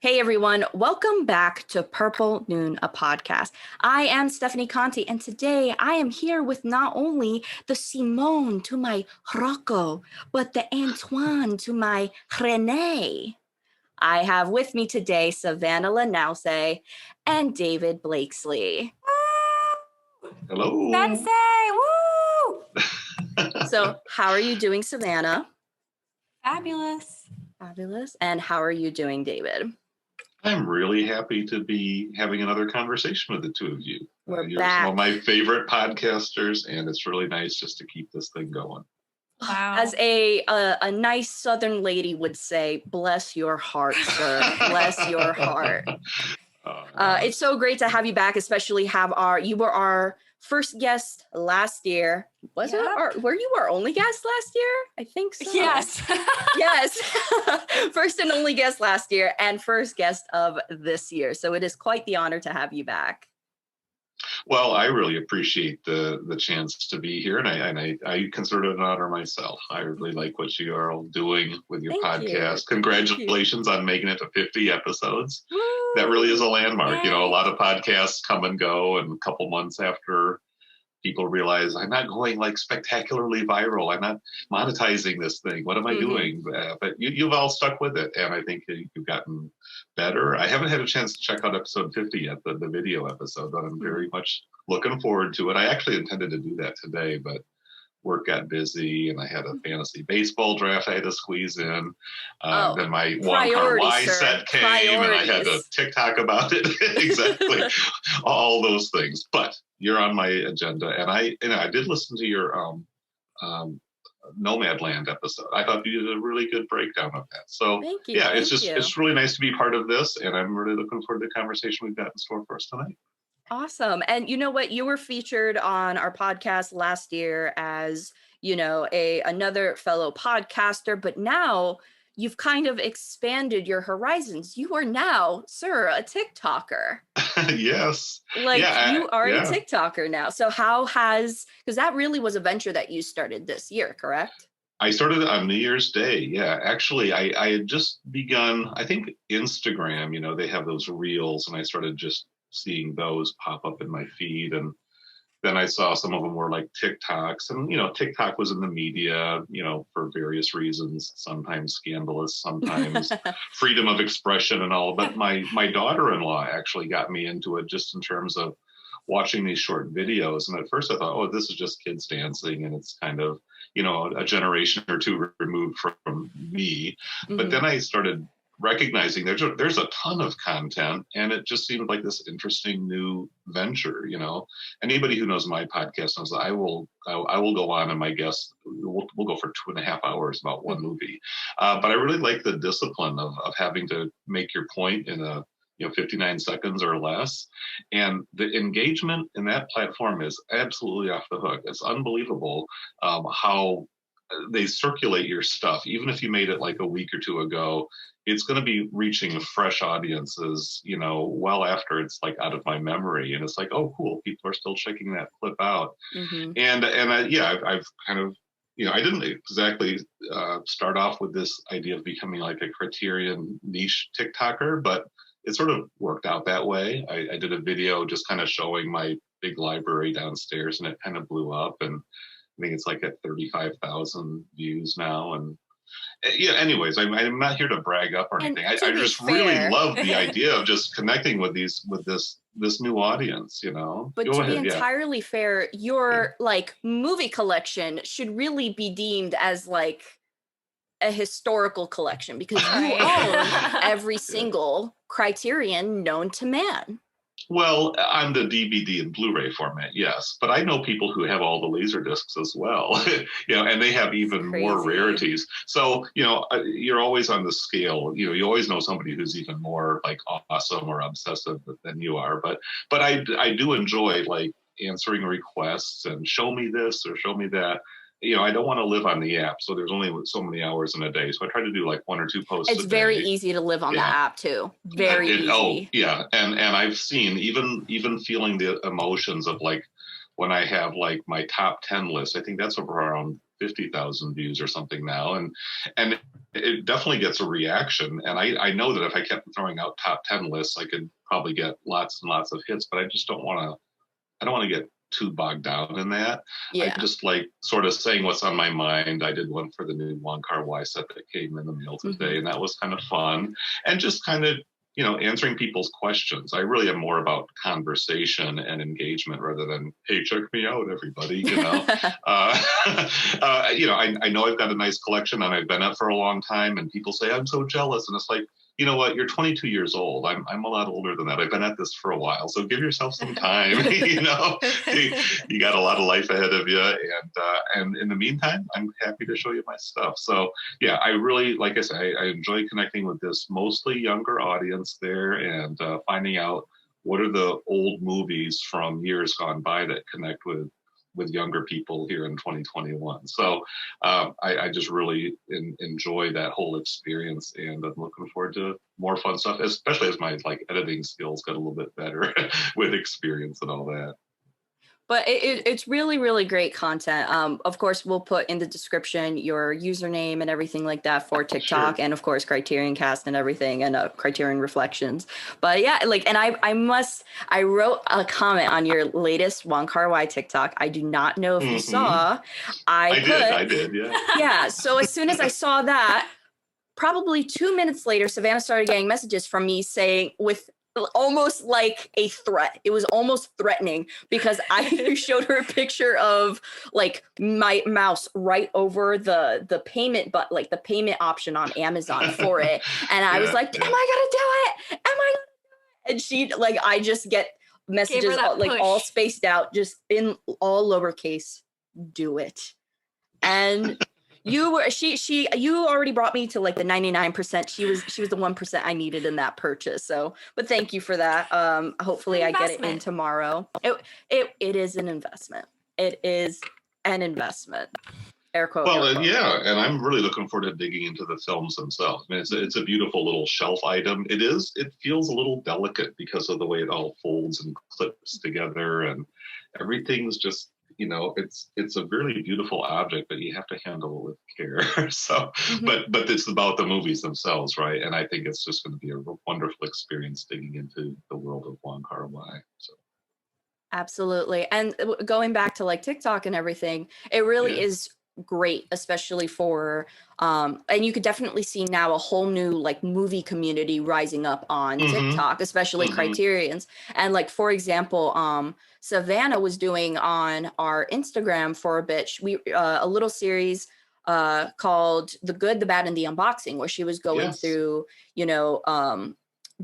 Hey everyone, welcome back to Purple Noon, a podcast. I am Stephanie Conti, and today I am here with not only the Simone to my Rocco, but the Antoine to my René. I have with me today Savanna Lanausse and David Blakesley. Hello. Sensei, woo! So, how are you doing, Savanna? Fabulous. Fabulous. And how are you doing, David? I'm really happy to be having another conversation with the two of you. You're back. Some of my favorite podcasters, and it's really nice just to keep this thing going. Wow. As a nice Southern lady would say, bless your heart, sir. Bless your heart. It's so great to have you back, especially you were our first guest last year. Was it? Were you our only guest last year? I think so. Yes. Yes. First and only guest last year and first guest of this year. So it is quite the honor to have you back. Well, I really appreciate the chance to be here, and I consider it an honor myself. I really like what you are all doing with your podcast. Congratulations on making it to 50 episodes. Woo! That really is a landmark. Yay. You know, a lot of podcasts come and go, and a couple months after people realize I'm not going like spectacularly viral. I'm not monetizing this thing. What am I doing? But you've all stuck with it, and I think you've gotten better. I haven't had a chance to check out episode 50 yet, the video episode, but I'm very much looking forward to it. I actually intended to do that today, but work got busy, and I had a fantasy baseball draft I had to squeeze in. Then my one-car Y set came, and I had to TikTok about it. Exactly. All those things. But you're on my agenda, and I did listen to your Nomadland episode. I thought you did a really good breakdown of that. So thank you. Yeah, it's really nice to be part of this, and I'm really looking forward to the conversation we've got in store for us tonight. Awesome. And you know what? You were featured on our podcast last year as, another fellow podcaster, but now you've kind of expanded your horizons. You are now, sir, a TikToker. Yes. You are a TikToker now. So because that really was a venture that you started this year, correct? I started on New Year's Day. Yeah, actually, I had just begun, I think Instagram, they have those reels, and I started just seeing those pop up in my feed. And then I saw some of them were like TikToks, and, TikTok was in the media, for various reasons, sometimes scandalous, sometimes freedom of expression and all. But my daughter-in-law actually got me into it just in terms of watching these short videos. And at first I thought, oh, this is just kids dancing, and it's kind of, a generation or two removed from me. But then I started recognizing there's a ton of content, and it just seemed like this interesting new venture. Anybody who knows my podcast knows that I will go on, and my guests we'll go for 2.5 hours about one movie. But I really like the discipline of having to make your point in a 59 seconds or less, and the engagement in that platform is absolutely off the hook. It's unbelievable how they circulate your stuff. Even if you made it like a week or two ago, it's going to be reaching fresh audiences, well after it's like out of my memory. And it's like, oh, cool, people are still checking that clip out. And I've kind of, I didn't exactly start off with this idea of becoming like a Criterion niche TikToker, but it sort of worked out that way. I did a video just kind of showing my big library downstairs, and it kind of blew up. And I think it's like at 35,000 views now. And anyways, I'm not here to brag up or anything. I just really love the idea of just connecting with this new audience, But to be entirely fair, your movie collection should really be deemed as like a historical collection, because you own every single Criterion known to man. Well, on the DVD and Blu-ray format, yes. But I know people who have all the laser discs as well, and they have even more rarities. So, you're always on the scale. You always know somebody who's even more like awesome or obsessive than you are. But I do enjoy like answering requests and show me this or show me that. I don't want to live on the app, so there's only so many hours in a day. So I try to do like 1 or 2 posts. It's very easy to live on the app too. Very easy. Oh yeah, and I've seen even feeling the emotions of like when I have like my top 10 list. I think that's around 50,000 views or something now. And it definitely gets a reaction. And I know that if I kept throwing out top 10 lists, I could probably get lots and lots of hits, but I just don't want to get too bogged down in that. Yeah. I just like sort of saying what's on my mind. I did one for the new Wong Kar-wai set that came in the mail today, and that was kind of fun. And just kind of, answering people's questions. I really am more about conversation and engagement rather than, hey, check me out, everybody. I know I've got a nice collection and I've been at for a long time, and people say, I'm so jealous. And it's like, you know what? You're 22 years old. I'm a lot older than that. I've been at this for a while, so give yourself some time. You got a lot of life ahead of you, and in the meantime, I'm happy to show you my stuff. So yeah, I really, like I say, I enjoy connecting with this mostly younger audience there, and finding out what are the old movies from years gone by that connect with younger people here in 2021. So I just really enjoy that whole experience, and I'm looking forward to more fun stuff, especially as my editing skills got a little bit better with experience and all that. But it's really, really great content. Of course, we'll put in the description your username and everything like that for TikTok, Sure. and of course Criterion Cast and everything, and Criterion Reflections. But yeah, and I wrote a comment on your latest Wong Kar-wai TikTok. I do not know if you saw. I did, yeah. Yeah. So as soon as I saw that, probably 2 minutes later, Savanna started getting messages from me saying with almost like a threat. It was almost threatening because I showed her a picture of my mouse right over the payment, but the payment option on Amazon for it. And I was like, am I gonna do it? Am I gonna do it? And she I just get messages all spaced out, just in all lowercase, do it. And you already brought me to the 99%. She was the 1% I needed in that purchase. So, but thank you for that. Hopefully I get it in tomorrow. It is an investment. It is an investment. Air quote. Well, yeah, and I'm really looking forward to digging into the films themselves. I mean, it's a beautiful little shelf item. It feels a little delicate because of the way it all folds and clips together, and everything's just, it's a really beautiful object, but you have to handle it with care. So, but it's about the movies themselves, right? And I think it's just going to be a wonderful experience digging into the world of Wong Kar-wai. So. Absolutely. And going back to TikTok and everything, it really is great, especially for and you could definitely see now a whole new movie community rising up on TikTok, especially Criterions. And for example, Savanna was doing on our Instagram for a bit, a little series called The Good, the Bad, and the Unboxing, where she was going through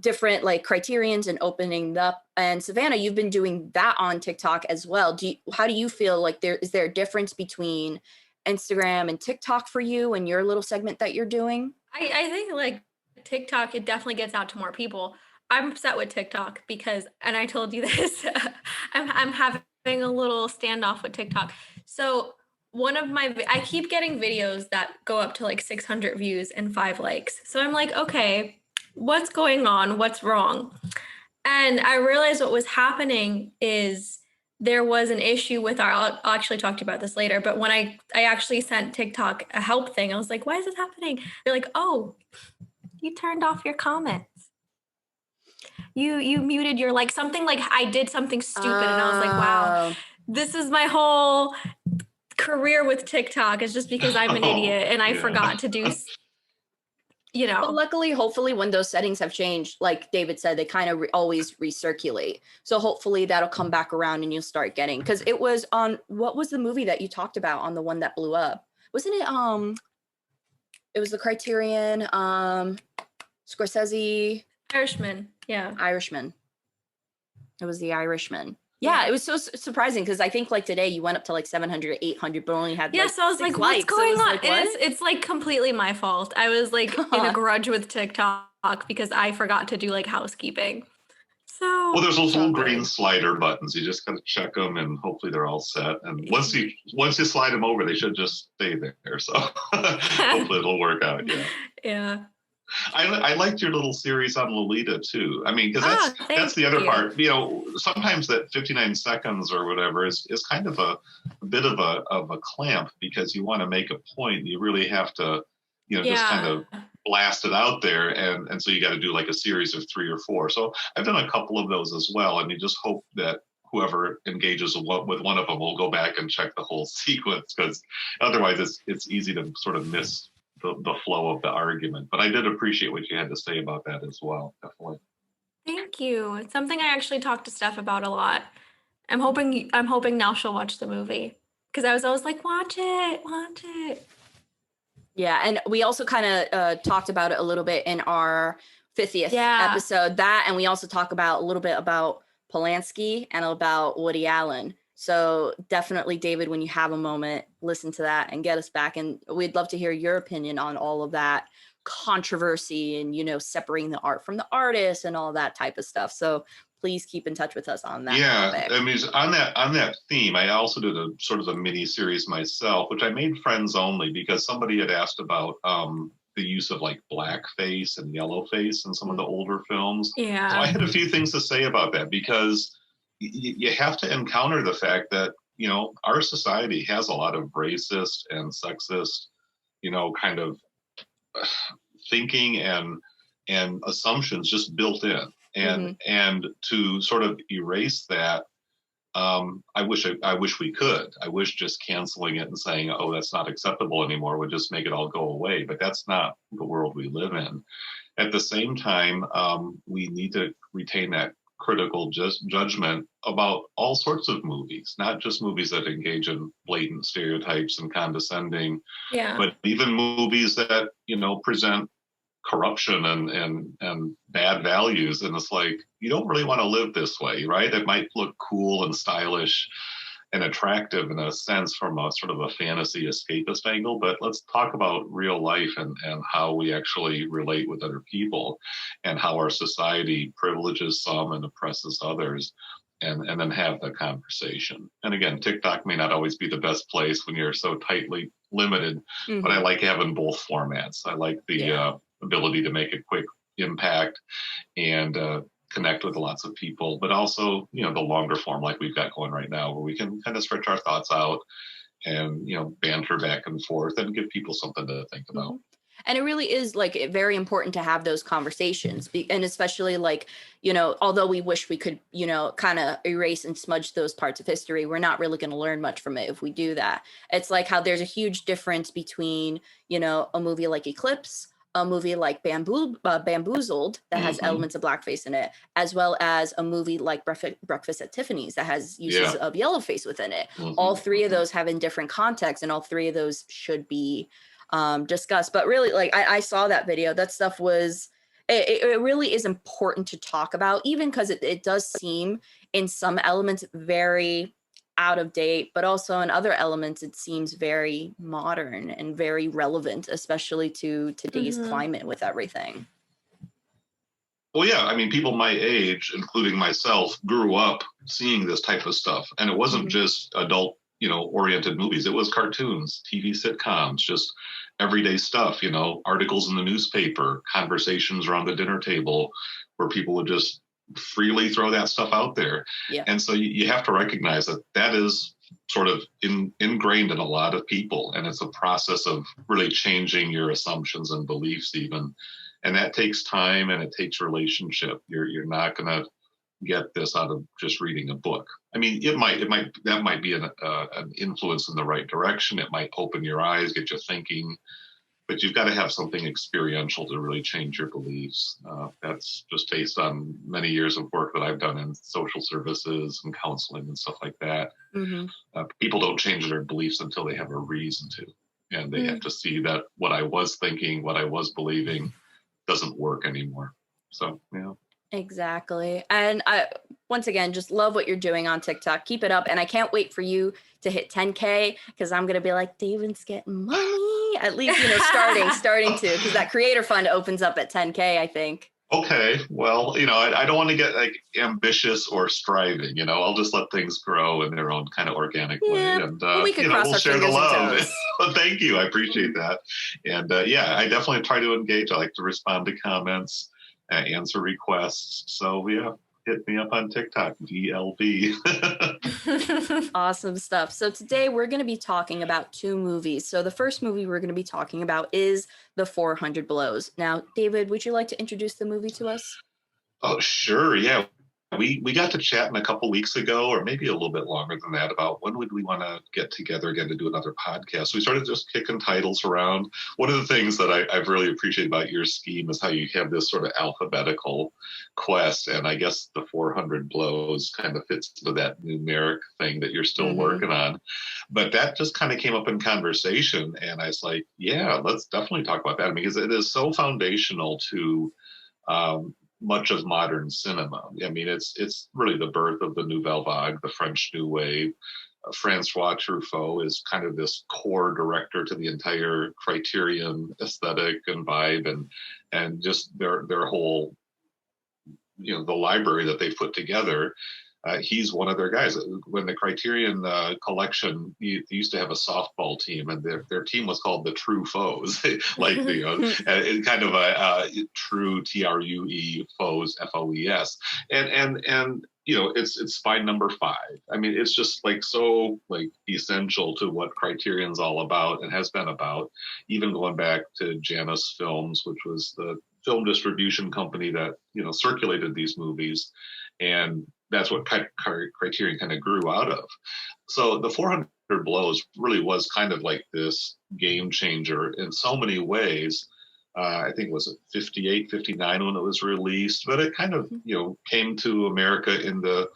different Criterions and opening up. And Savanna, you've been doing that on TikTok as well. How do you feel is there a difference between Instagram and TikTok for you and your little segment that you're doing? I think TikTok, it definitely gets out to more people. I'm upset with TikTok because, and I told you this, I'm having a little standoff with TikTok. So I keep getting videos that go up to 600 views and 5 likes. So I'm like, okay, what's going on? What's wrong? And I realized what was happening is there was an issue with I'll actually talk to you about this later, but when I actually sent TikTok a help thing, I was like, why is this happening? They're like, oh, you turned off your comments. You muted your something I did something stupid. And I was like, wow, this is my whole career with TikTok. It's just because I'm an idiot and I forgot to do But luckily, hopefully, when those settings have changed, like David said, they kind of always recirculate. So hopefully that'll come back around and you'll start getting, because it was on, what was the movie that you talked about on the one that blew up? Wasn't it, it was the Criterion, Scorsese. Irishman. Yeah. Irishman. It was the Irishman. Yeah, it was so surprising because I think today you went up to 700, 800, but only had so I was like, what's going on? It's completely my fault. I was in a grudge with TikTok because I forgot to do housekeeping. So there's those little green slider buttons. You just gotta check them and hopefully they're all set. And once you slide them over, they should just stay there. So hopefully it'll work out. Yeah. Yeah. I liked your little series on Lolita too. I mean, because that's thank the other you. part. You know, sometimes that 59 seconds or whatever is kind of a bit of a clamp, because you want to make a point. You really have to, just kind of blast it out there, and so you got to do like a series of 3 or 4. So I've done a couple of those as well, and you just hope that whoever engages with one of them will go back and check the whole sequence, because otherwise it's easy to sort of miss the flow of the argument. But I did appreciate what you had to say about that as well. Definitely. Thank you. It's something I actually talk to Steph about a lot. I'm hoping now she'll watch the movie, because I was always like, watch it. Yeah, and we also kind of talked about it a little bit in our 50th episode. That, and we also talk about a little bit about Polanski and about Woody Allen. So definitely, David, when you have a moment, listen to that and get us back. And we'd love to hear your opinion on all of that controversy and, separating the art from the artist and all that type of stuff. So please keep in touch with us on that topic. I mean, on that theme, I also did a sort of a mini series myself, which I made friends only, because somebody had asked about the use of like blackface and yellowface in some of the older films. Yeah. So I had a few things to say about that, because you have to encounter the fact that, our society has a lot of racist and sexist, kind of thinking and assumptions just built in. And to sort of erase that, I wish we could. I wish just canceling it and saying, oh, that's not acceptable anymore would just make it all go away. But that's not the world we live in. At the same time, we need to retain that critical judgment about all sorts of movies, not just movies that engage in blatant stereotypes and condescending, but even movies that, present corruption and bad values. And it's like, you don't really want to live this way, right? It might look cool and stylish and attractive in a sense from a sort of a fantasy escapist angle, but let's talk about real life and how we actually relate with other people, and how our society privileges some and oppresses others, and then have the conversation. And again, TikTok may not always be the best place when you're so tightly limited, but I like having both formats. I like the ability to make a quick impact and connect with lots of people, but also, the longer form like we've got going right now, where we can kind of stretch our thoughts out and, banter back and forth and give people something to think about. And it really is like very important to have those conversations. And especially like, although we wish we could, kind of erase and smudge those parts of history, we're not really going to learn much from it if we do that. It's like how there's a huge difference between, a movie like Eclipse, a movie like Bamboozled that has elements of blackface in it, as well as a movie like Breakfast at Tiffany's that has uses of yellowface within it. All three of those have in different contexts, and all three of those should be discussed. But really, like I saw that video. That stuff was, it really is important to talk about, even because it does seem in some elements very out of date, but also in other elements it seems very modern and very relevant, especially to today's climate with everything. Well, yeah, I mean, people my age, including myself, grew up seeing this type of stuff, and it wasn't just adult, oriented movies. It was cartoons, TV sitcoms, just everyday stuff, articles in the newspaper, conversations around the dinner table where people would just freely throw that stuff out there. And so you have to recognize that is sort of ingrained in a lot of people, and it's a process of really changing your assumptions and beliefs even, and that takes time and it takes relationship. You're not going to get this out of just reading a book. I mean, that might be an influence in the right direction. It might open your eyes, get you thinking, but you've got to have something experiential to really change your beliefs. That's just based on many years of work that I've done in social services and counseling and stuff like that. People don't change their beliefs until they have a reason to. And they have to see that what I was thinking, what I was believing doesn't work anymore. So, yeah. Exactly. And I, once again, just love what you're doing on TikTok. Keep it up. And I can't wait for you to hit 10K, because I'm going to be like, David's getting money. At least, starting to, because that creator fund opens up at 10K, I think. Okay, well, I don't want to get like ambitious or striving. I'll just let things grow in their own kind of organic way, Yeah, and well, we could cross we'll our share the fingers and love. toes. Well, thank you, I appreciate that, and yeah, I definitely try to engage. I like to respond to comments, answer requests. So yeah, hit me up on TikTok, DLB. Awesome stuff. So today we're going to be talking about two movies. So the first movie we're going to be talking about is The 400 Blows. Now, David, would you like to introduce the movie to us? Oh, sure. Yeah. We got to chatting a couple weeks ago, or maybe a little bit longer than that, about when would we want to get together again to do another podcast. We started just kicking titles around. One of the things that I've really appreciated about your scheme is how you have this sort of alphabetical quest, and I guess the 400 blows kind of fits to that numeric thing that you're still working on. But that just kind of came up in conversation, and I was like, yeah, let's definitely talk about that, because it is so foundational to much of modern cinema. I mean, it's really the birth of the Nouvelle Vague, the French New Wave. Francois Truffaut is kind of this core director to the entire Criterion aesthetic and vibe, and just their whole, the library that they put together. He's one of their guys. When the Criterion Collection used to have a softball team, and their team was called the True Foes, like kind of a true TRUE foes, FOES, and it's spine number 5. I mean, it's just like so like essential to what Criterion's all about and has been about, even going back to Janus Films, which was the film distribution company that circulated these movies, and that's what Criterion kind of grew out of. So the 400 Blows really was kind of like this game changer in so many ways. I think it was 58, 59 when it was released, but it kind of came to America in the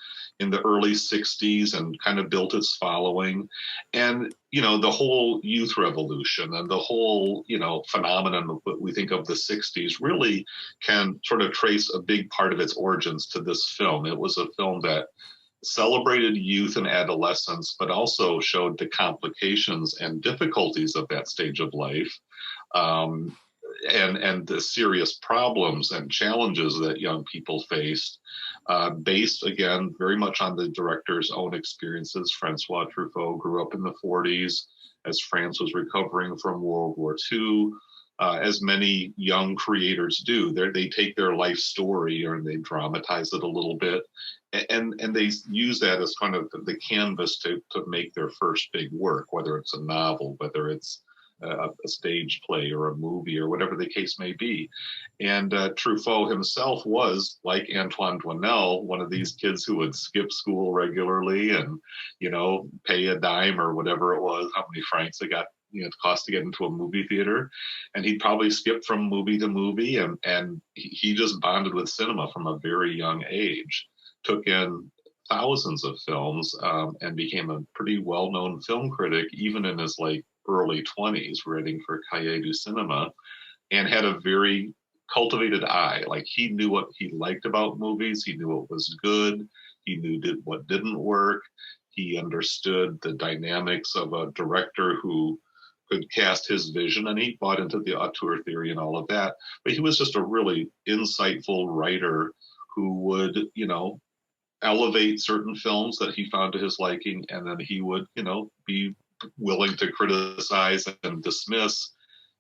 early 60s and kind of built its following. And the whole youth revolution and the whole phenomenon of what we think of the 60s really can sort of trace a big part of its origins to this film. It was a film that celebrated youth and adolescence, but also showed the complications and difficulties of that stage of life. And the serious problems and challenges that young people faced, based, again, very much on the director's own experiences. Francois Truffaut grew up in the 40s as France was recovering from World War II. As many young creators do, they take their life story and they dramatize it a little bit, and they use that as kind of the canvas to make their first big work, whether it's a novel, whether it's a stage play or a movie or whatever the case may be. And Truffaut himself was, like Antoine Doinel, one of these kids who would skip school regularly and, pay a dime or whatever it was, how many francs it cost to get into a movie theater. And he'd probably skip from movie to movie. And he just bonded with cinema from a very young age, took in thousands of films, and became a pretty well-known film critic, even in his early 20s, writing for Cahiers du Cinema, and had a very cultivated eye. Like, he knew what he liked about movies. He knew what was good. He knew what didn't work. He understood the dynamics of a director who could cast his vision, and he bought into the auteur theory and all of that. But he was just a really insightful writer who would, elevate certain films that he found to his liking, and then he would, be willing to criticize and dismiss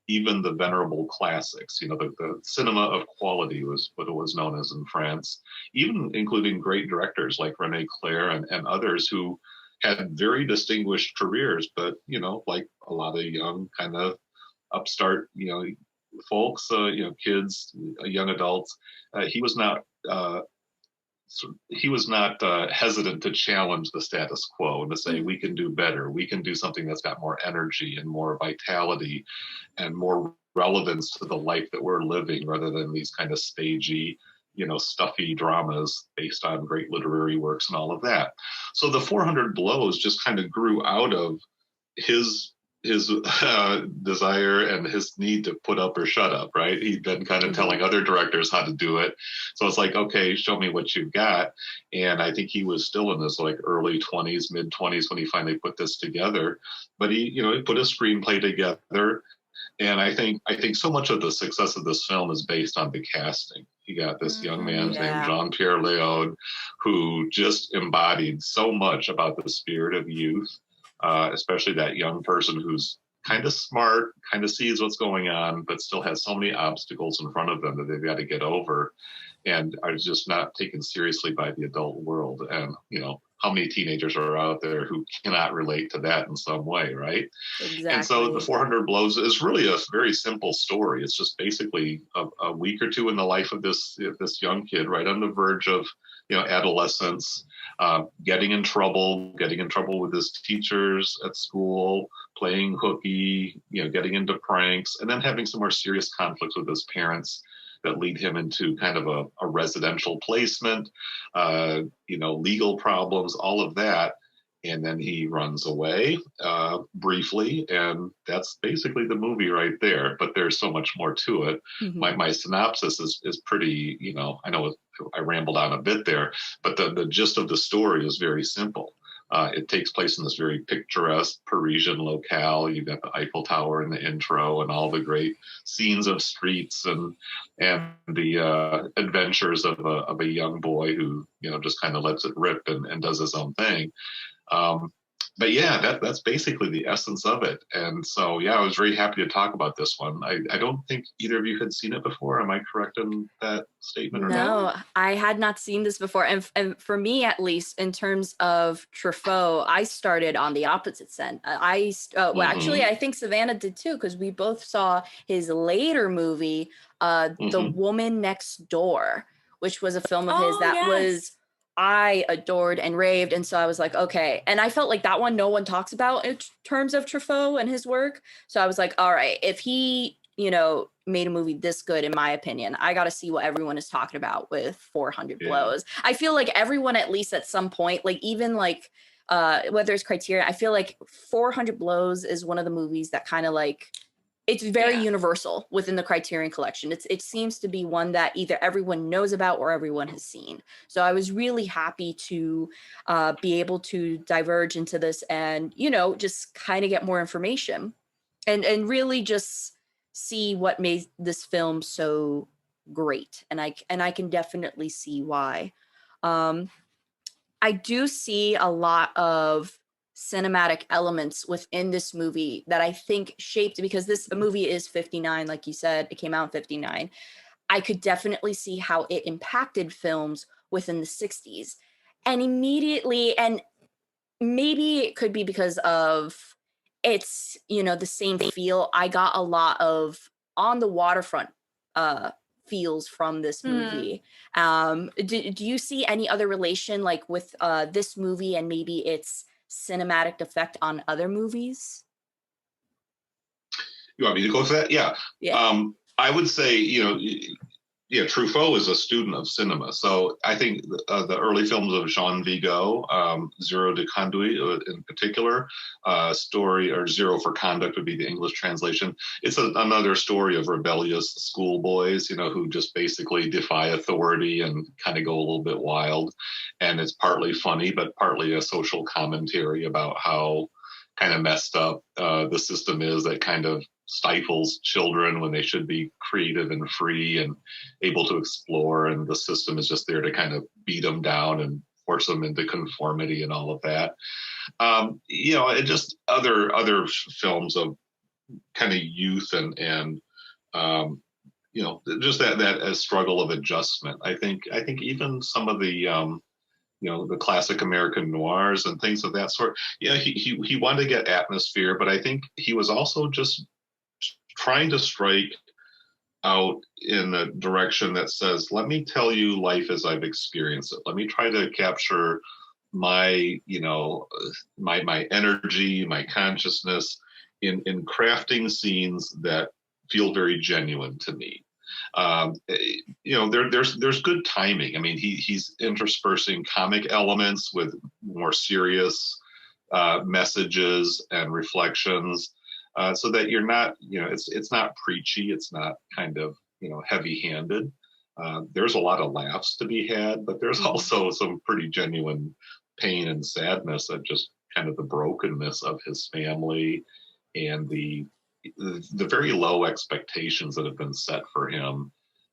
even the venerable classics. The cinema of quality was what it was known as in France, even including great directors like René Clair and others who had very distinguished careers, but, like a lot of young kind of upstart, folks, kids, young adults, he was not hesitant to challenge the status quo and to say, we can do better. We can do something that's got more energy and more vitality and more relevance to the life that we're living, rather than these kind of stagey, stuffy dramas based on great literary works and all of that. So the 400 Blows just kind of grew out of his desire and his need to put up or shut up, right? He'd been kind of telling other directors how to do it. So it's like, okay, show me what you've got. And I think he was still in his early 20s, mid 20s when he finally put this together. But he put a screenplay together. And I think so much of the success of this film is based on the casting. You got this young man named Yeah. Jean-Pierre Léaud, who just embodied so much about the spirit of youth, especially that young person who's kind of smart, kind of sees what's going on, but still has so many obstacles in front of them that they've got to get over, and are just not taken seriously by the adult world. And, how many teenagers are out there who cannot relate to that in some way, right? Exactly. And so the 400 Blows is really a very simple story. It's just basically a week or two in the life of this young kid, right on the verge of adolescence, getting in trouble with his teachers at school, playing hooky, getting into pranks, and then having some more serious conflicts with his parents that lead him into kind of a residential placement, legal problems, all of that. And then he runs away briefly, and that's basically the movie right there. But there's so much more to it. Mhm. My synopsis is pretty, I know I rambled on a bit there, but the gist of the story is very simple. It takes place in this very picturesque Parisian locale. You've got the Eiffel Tower in the intro, and all the great scenes of streets and the adventures of a young boy who just kind of lets it rip and does his own thing. But yeah, that's basically the essence of it. And so, yeah, I was very happy to talk about this one. I don't think either of you had seen it before. Am I correct in that statement or not? No, I had not seen this before. And for me, at least, in terms of Truffaut, I started on the opposite end. Actually, I think Savanna did too, because we both saw his later movie, The Woman Next Door, which was a film of his that was I adored and raved. And so I was like, okay. And I felt like that one no one talks about in terms of Truffaut and his work. So I was like, all right, if he, made a movie this good, in my opinion, I got to see what everyone is talking about with 400 Blows. I feel like everyone, at least at some point, like even like whether it's Criterion, I feel like 400 Blows is one of the movies that kind of like, it's very universal within the Criterion Collection. It seems to be one that either everyone knows about or everyone has seen. So I was really happy to be able to diverge into this and, just kind of get more information and really just see what made this film so great. And I can definitely see why. I do see a lot of cinematic elements within this movie that I think shaped, because this movie is 59, like you said, it came out in 59. I could definitely see how it impacted films within the 60s. And immediately, and maybe it could be because of it's, the same feel. I got a lot of on the waterfront feels from this movie. Do you see any other relation like with this movie and maybe its cinematic effect on other movies? You want me to go for that? Yeah. I would say, Truffaut is a student of cinema. So I think the early films of Jean Vigo, Zero de Conduit in particular, story, or Zero for Conduct would be the English translation. It's another story of rebellious schoolboys, who just basically defy authority and kind of go a little bit wild. And it's partly funny, but partly a social commentary about how kind of messed up the system is that kind of stifles children when they should be creative and free and able to explore, and the system is just there to kind of beat them down and force them into conformity and all of that. And just other films of kind of youth and just that struggle of adjustment. I think even some of the the classic American noirs and things of that sort. Yeah, he wanted to get atmosphere, but I think he was also just trying to strike out in a direction that says, let me tell you life as I've experienced it. Let me try to capture my, my energy, my consciousness in crafting scenes that feel very genuine to me. There's good timing. I mean, he's interspersing comic elements with more serious messages and reflections. So that you're not, it's not preachy. It's not kind of, heavy-handed. There's a lot of laughs to be had, but there's also some pretty genuine pain and sadness of just kind of the brokenness of his family and the very low expectations that have been set for him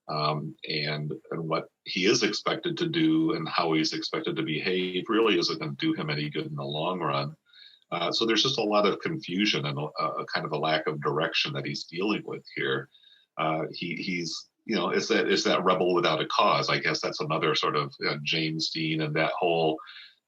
and what he is expected to do and how he's expected to behave really isn't going to do him any good in the long run. So there's just a lot of confusion and a kind of a lack of direction that he's dealing with here. He's it's that rebel without a cause. I guess that's another sort of James Dean and that whole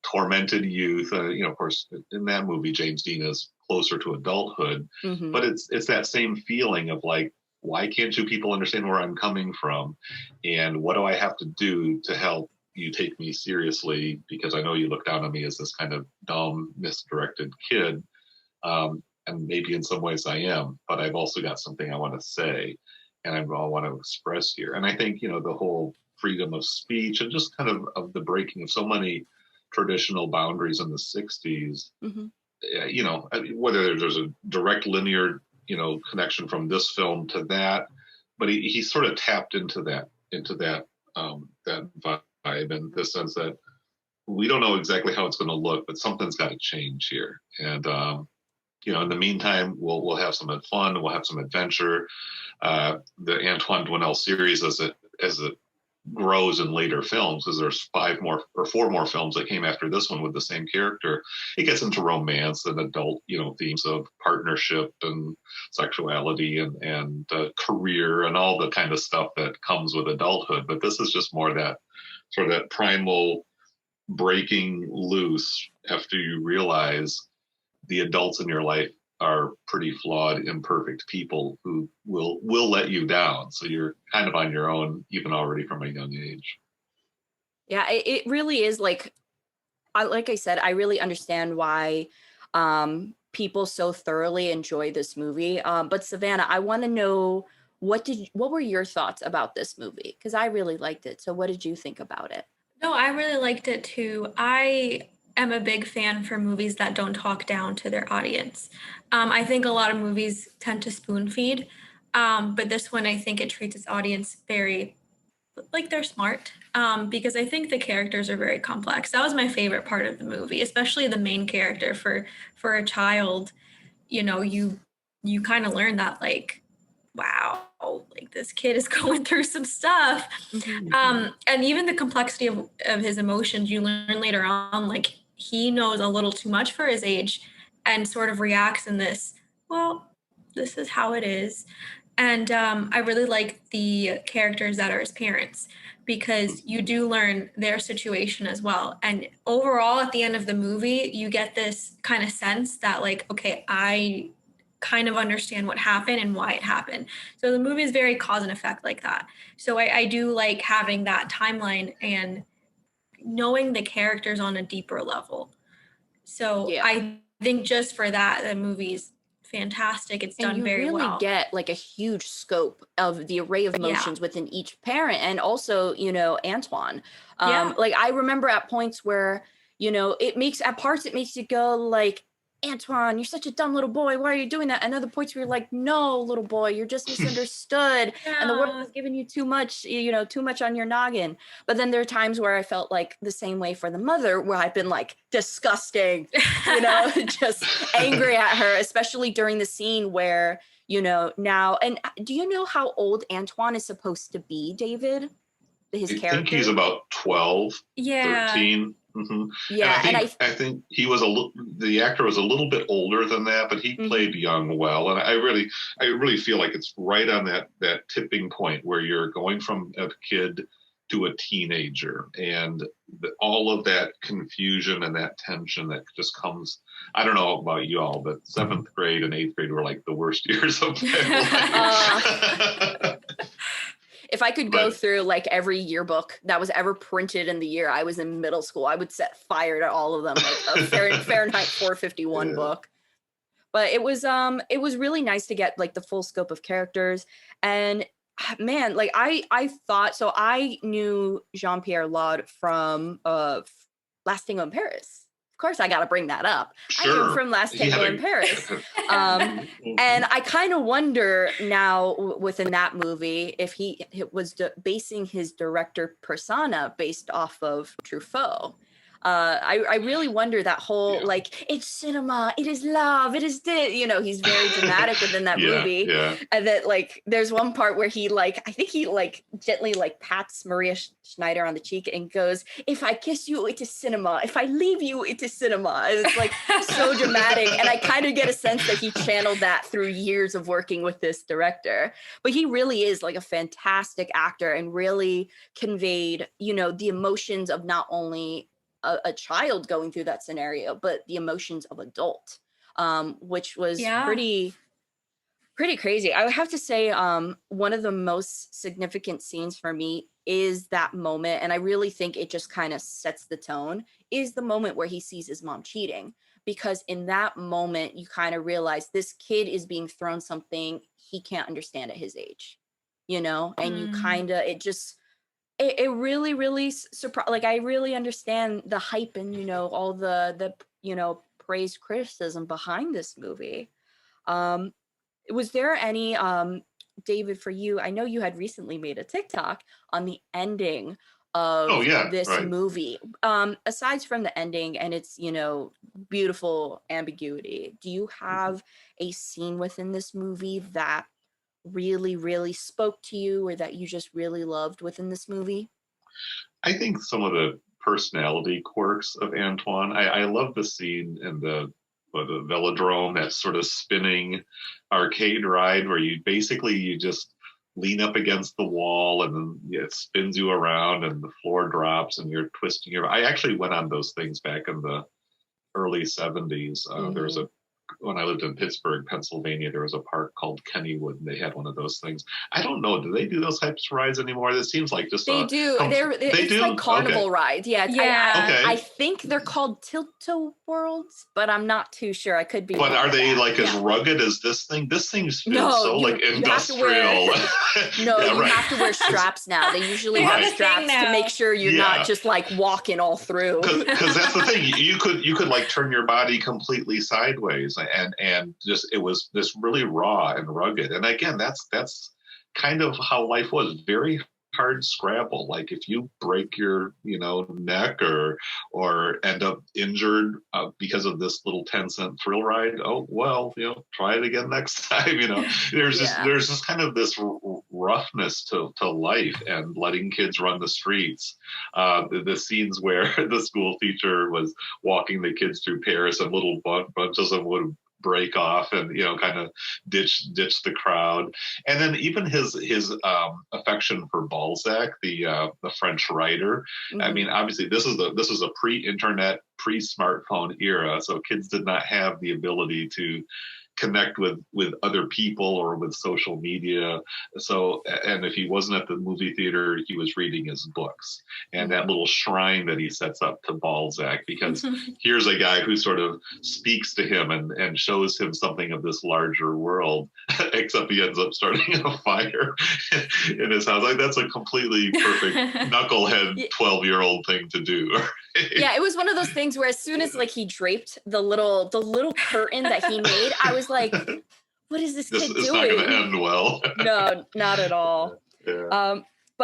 tormented youth. Of course, in that movie, James Dean is closer to adulthood, but it's that same feeling of like, why can't you people understand where I'm coming from, and what do I have to do to help you take me seriously? Because I know you look down on me as this kind of dumb, misdirected kid, and maybe in some ways I am, but I've also got something I want to say, and I want to express here. And I think the whole freedom of speech and just kind of the breaking of so many traditional boundaries in the 60s, whether there's a direct linear connection from this film to that, but he sort of tapped into that vibe, in the sense that we don't know exactly how it's going to look, but something's got to change here. And in the meantime, we'll have some fun, we'll have some adventure. The Antoine Doinel series, as it grows in later films, because there's 4 more films that came after this one with the same character, it gets into romance and adult themes of partnership and sexuality and career and all the kind of stuff that comes with adulthood. But this is just more that sort of that primal breaking loose after you realize the adults in your life are pretty flawed, imperfect people who will let you down. So you're kind of on your own, even already from a young age. Yeah, it really is like I said, I really understand why people so thoroughly enjoy this movie. But Savanna, I want to know, what were your thoughts about this movie? Because I really liked it. So what did you think about it? No, I really liked it too. I am a big fan for movies that don't talk down to their audience. I think a lot of movies tend to spoon feed, but this one, I think it treats its audience very like they're smart, because I think the characters are very complex. That was my favorite part of the movie, especially the main character. For a child, you kind of learn that, like, wow, like this kid is going through some stuff. And even the complexity of his emotions, you learn later on, like, he knows a little too much for his age and sort of reacts in this, well, this is how it is. And I really like the characters that are his parents, because you do learn their situation as well. And overall, at the end of the movie, you get this kind of sense that, like, okay, I kind of understand what happened and why it happened. So the movie is very cause and effect like that. So I do like having that timeline and knowing the characters on a deeper level. So yeah. I think just for that, the movie's fantastic. It's done very well. You really get like a huge scope of the array of emotions within each parent, and also, Antoine. Like, I remember at points where, it makes you go like, Antoine, you're such a dumb little boy. Why are you doing that? And other points where you're like, no, little boy, you're just misunderstood. And the world is giving you too much, too much on your noggin. But then there are times where I felt like the same way for the mother, where I've been like, disgusting, just angry at her, especially during the scene where, now. And do you know how old Antoine is supposed to be, David? His character? I think he's about 12, 13. Mm-hmm. Yeah, and I think he was the actor was a little bit older than that, but he played young well. And I really feel like it's right on that tipping point where you're going from a kid to a teenager, and all of that confusion and that tension that just comes. I don't know about you all, but 7th grade and 8th grade were like the worst years of my life. If I could go through like every yearbook that was ever printed in the year I was in middle school, I would set fire to all of them, like a Fahrenheit 451 book. But it was really nice to get like the full scope of characters. And man, like I thought, so I knew Jean-Pierre Laude from Last Tango in Paris. Of course, I got to bring that up. Sure. I knew him from Last Tango in Paris. And I kind of wonder now within that movie if he was basing his director persona based off of Truffaut. I really wonder that whole like, it's cinema, it is love, it is this, you know, he's very dramatic within that movie. Yeah. And that like there's one part where he like, I think he like gently like pats Maria Schneider on the cheek and goes, if I kiss you, it is cinema. If I leave you, it is cinema. And it's like so dramatic. And I kind of get a sense that he channeled that through years of working with this director. But he really is like a fantastic actor and really conveyed, you know, the emotions of not only a child going through that scenario, but the emotions of adult, which was pretty crazy. I would have to say one of the most significant scenes for me is that moment, and I really think it just kind of sets the tone, is the moment where he sees his mom cheating. Because in that moment, you kind of realize this kid is being thrown something he can't understand at his age, you know? And you kind of, it really, really surprised. Like, I really understand the hype and, you know, all the you know, praise criticism behind this movie. Was there any, David, for you, I know you had recently made a TikTok on the ending of this movie. Aside from the ending and its, you know, beautiful ambiguity, do you have a scene within this movie that really, really spoke to you or that you just really loved within this movie? I think some of the personality quirks of Antoine. I love the scene in the velodrome, that sort of spinning arcade ride where you just lean up against the wall and then it spins you around and the floor drops and you're twisting I actually went on those things back in the early 70s. There was when I lived in Pittsburgh, Pennsylvania, there was a park called Kennywood, and they had one of those things. I don't know, do they do those types of rides anymore? It seems like just they do. It's like carnival rides. Yeah. I think they're called Tilt-A-Whirls, but I'm not too sure. I could be. But are they like as rugged as this thing? This thing feels like industrial. You have to wear straps now. They usually have straps to make sure you're not just like walking all through. Because that's the thing. You could like turn your body completely sideways. And just it was this really raw and rugged. And again, that's kind of how life was. Very hard scrabble. Like if you break your neck or end up injured because of this little 10-cent thrill ride, oh well, try it again next time. There's just kind of this roughness to life and letting kids run the streets. The scenes where the school teacher was walking the kids through Paris and little bunches of them would break off and kind of ditch the crowd. And then even his affection for Balzac, the French writer. I mean, obviously this is a pre-internet, pre-smartphone era, so kids did not have the ability to connect with other people or with social media. So, and if he wasn't at the movie theater, he was reading his books. And that little shrine that he sets up to Balzac, because here's a guy who sort of speaks to him and shows him something of this larger world, except he ends up starting a fire in his house. Like, that's a completely perfect knucklehead 12-year-old thing to do. Yeah, it was one of those things where as soon as like he draped the little curtain that he made, I was like, what is this kid doing? It's not going to end well. No, not at all. Yeah.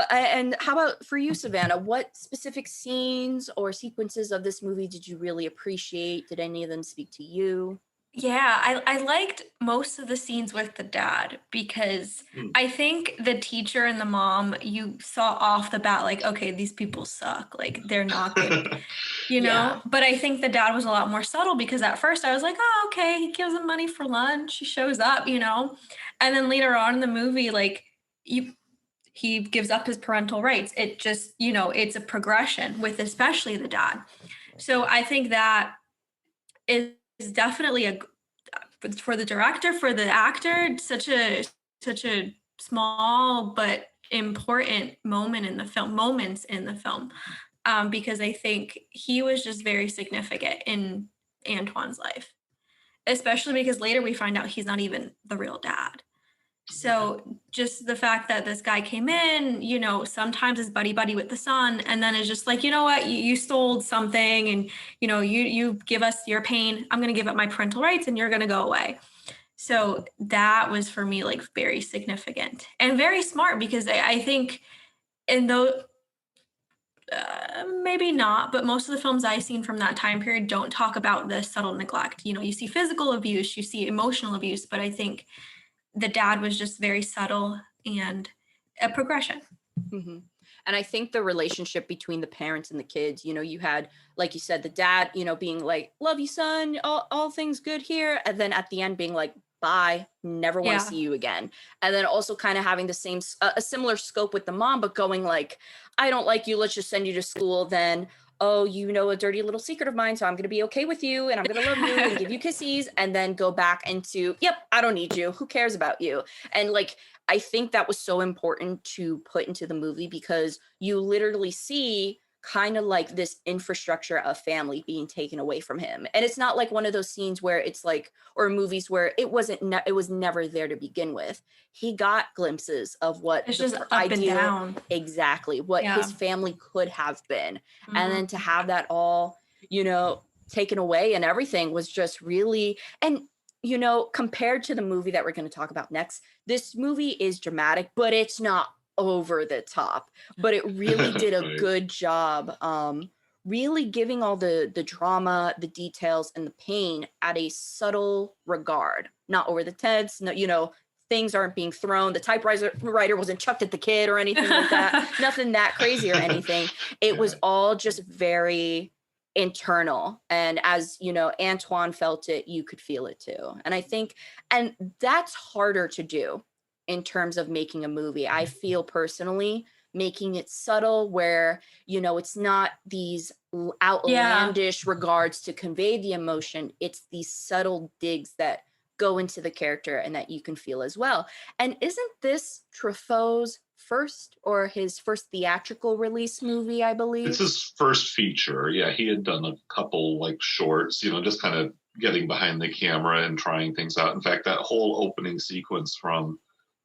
And how about for you, Savanna? What specific scenes or sequences of this movie did you really appreciate? Did any of them speak to you? Yeah, I liked most of the scenes with the dad because I think the teacher and the mom, you saw off the bat, like, okay, these people suck. Like, they're not good, Yeah. But I think the dad was a lot more subtle because at first I was like, oh, okay, he gives them money for lunch. He shows up, And then later on in the movie, like, he gives up his parental rights. It just, it's a progression with especially the dad. So I think that is definitely for the director, for the actor, such a small but important moments in the film, because I think he was just very significant in Antoine's life, especially because later we find out he's not even the real dad. So just the fact that this guy came in, sometimes is buddy with the son, and then is just like, you know what, you stole something and, you give us your pain. I'm going to give up my parental rights and you're going to go away. So that was for me like very significant and very smart because I think Maybe not, but most of the films I've seen from that time period don't talk about the subtle neglect. You know, you see physical abuse, you see emotional abuse, but I think the dad was just very subtle and a progression. Mm-hmm. And I think the relationship between the parents and the kids, you know, you had, like you said, the dad, you know, being like, love you, son, all things good here. And then at the end being like, bye, never want to Yeah. see you again. And then also kind of having the same, a similar scope with the mom, but going like, I don't like you, let's just send you to school. Then, oh, you know, a dirty little secret of mine, so I'm going to be okay with you and I'm going to love you and give you kisses, and then go back into, yep, I don't need you. Who cares about you? And like, I think that was so important to put into the movie, because you literally see kind of like this infrastructure of family being taken away from him. And it's not like one of those scenes where it's like, or movies where it was never there to begin with. He got glimpses of what It's the just up and ideal, down. exactly what Yeah. his family could have been. And then Mhm. to have that all, you know, taken away and everything was just really, and you know, compared to the movie that we're going to talk about next, this movie is dramatic, but it's not over the top. But it really did a Right. good job, really giving all the drama, the details, and the pain at a subtle regard, not over the heads. No, you know, things aren't being thrown. The typewriter wasn't chucked at the kid or anything like that. Nothing that crazy or anything. It was Yeah. all just very internal, and as you know, Antoine felt it, you could feel it too. And I think, and that's harder to do in terms of making a movie, I feel personally, making it subtle where, you know, it's not these Yeah. outlandish regards to convey the emotion, it's these subtle digs that go into the character and that you can feel as well. And isn't this Truffaut's first, or his first theatrical release movie, I It's believe? his first feature. Yeah, he had done a couple like shorts, you know, just kind of getting behind the camera and trying things out. In fact, that whole opening sequence from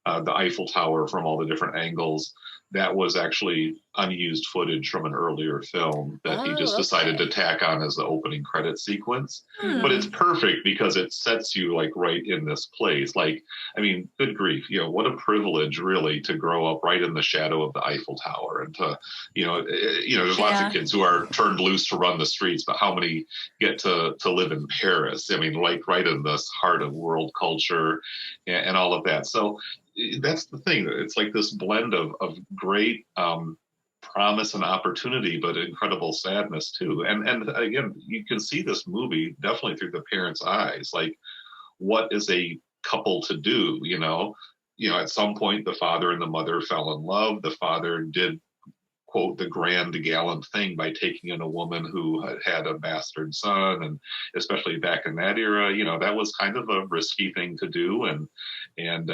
the Eiffel Tower from all the different angles, that was actually unused footage from an earlier film that he just Oh, decided to okay. tack on as the opening credit sequence. But it's Mm-hmm. perfect because it sets you like right in this place. Like, I mean, good grief, you know, what a privilege really to grow up right in the shadow of the Eiffel Tower, and to, there's lots of Yeah. kids who are turned loose to run the streets, but how many get to live in Paris? I mean, like right in this heart of world culture and all of that. So that's the thing. It's like this blend of great promise and opportunity, but incredible sadness too. And again, you can see this movie definitely through the parents' eyes. Like, what is a couple to do? At some point, the father and the mother fell in love. The father did, quote, the grand gallant thing by taking in a woman who had a bastard son, and especially back in that era, that was kind of a risky thing to do. And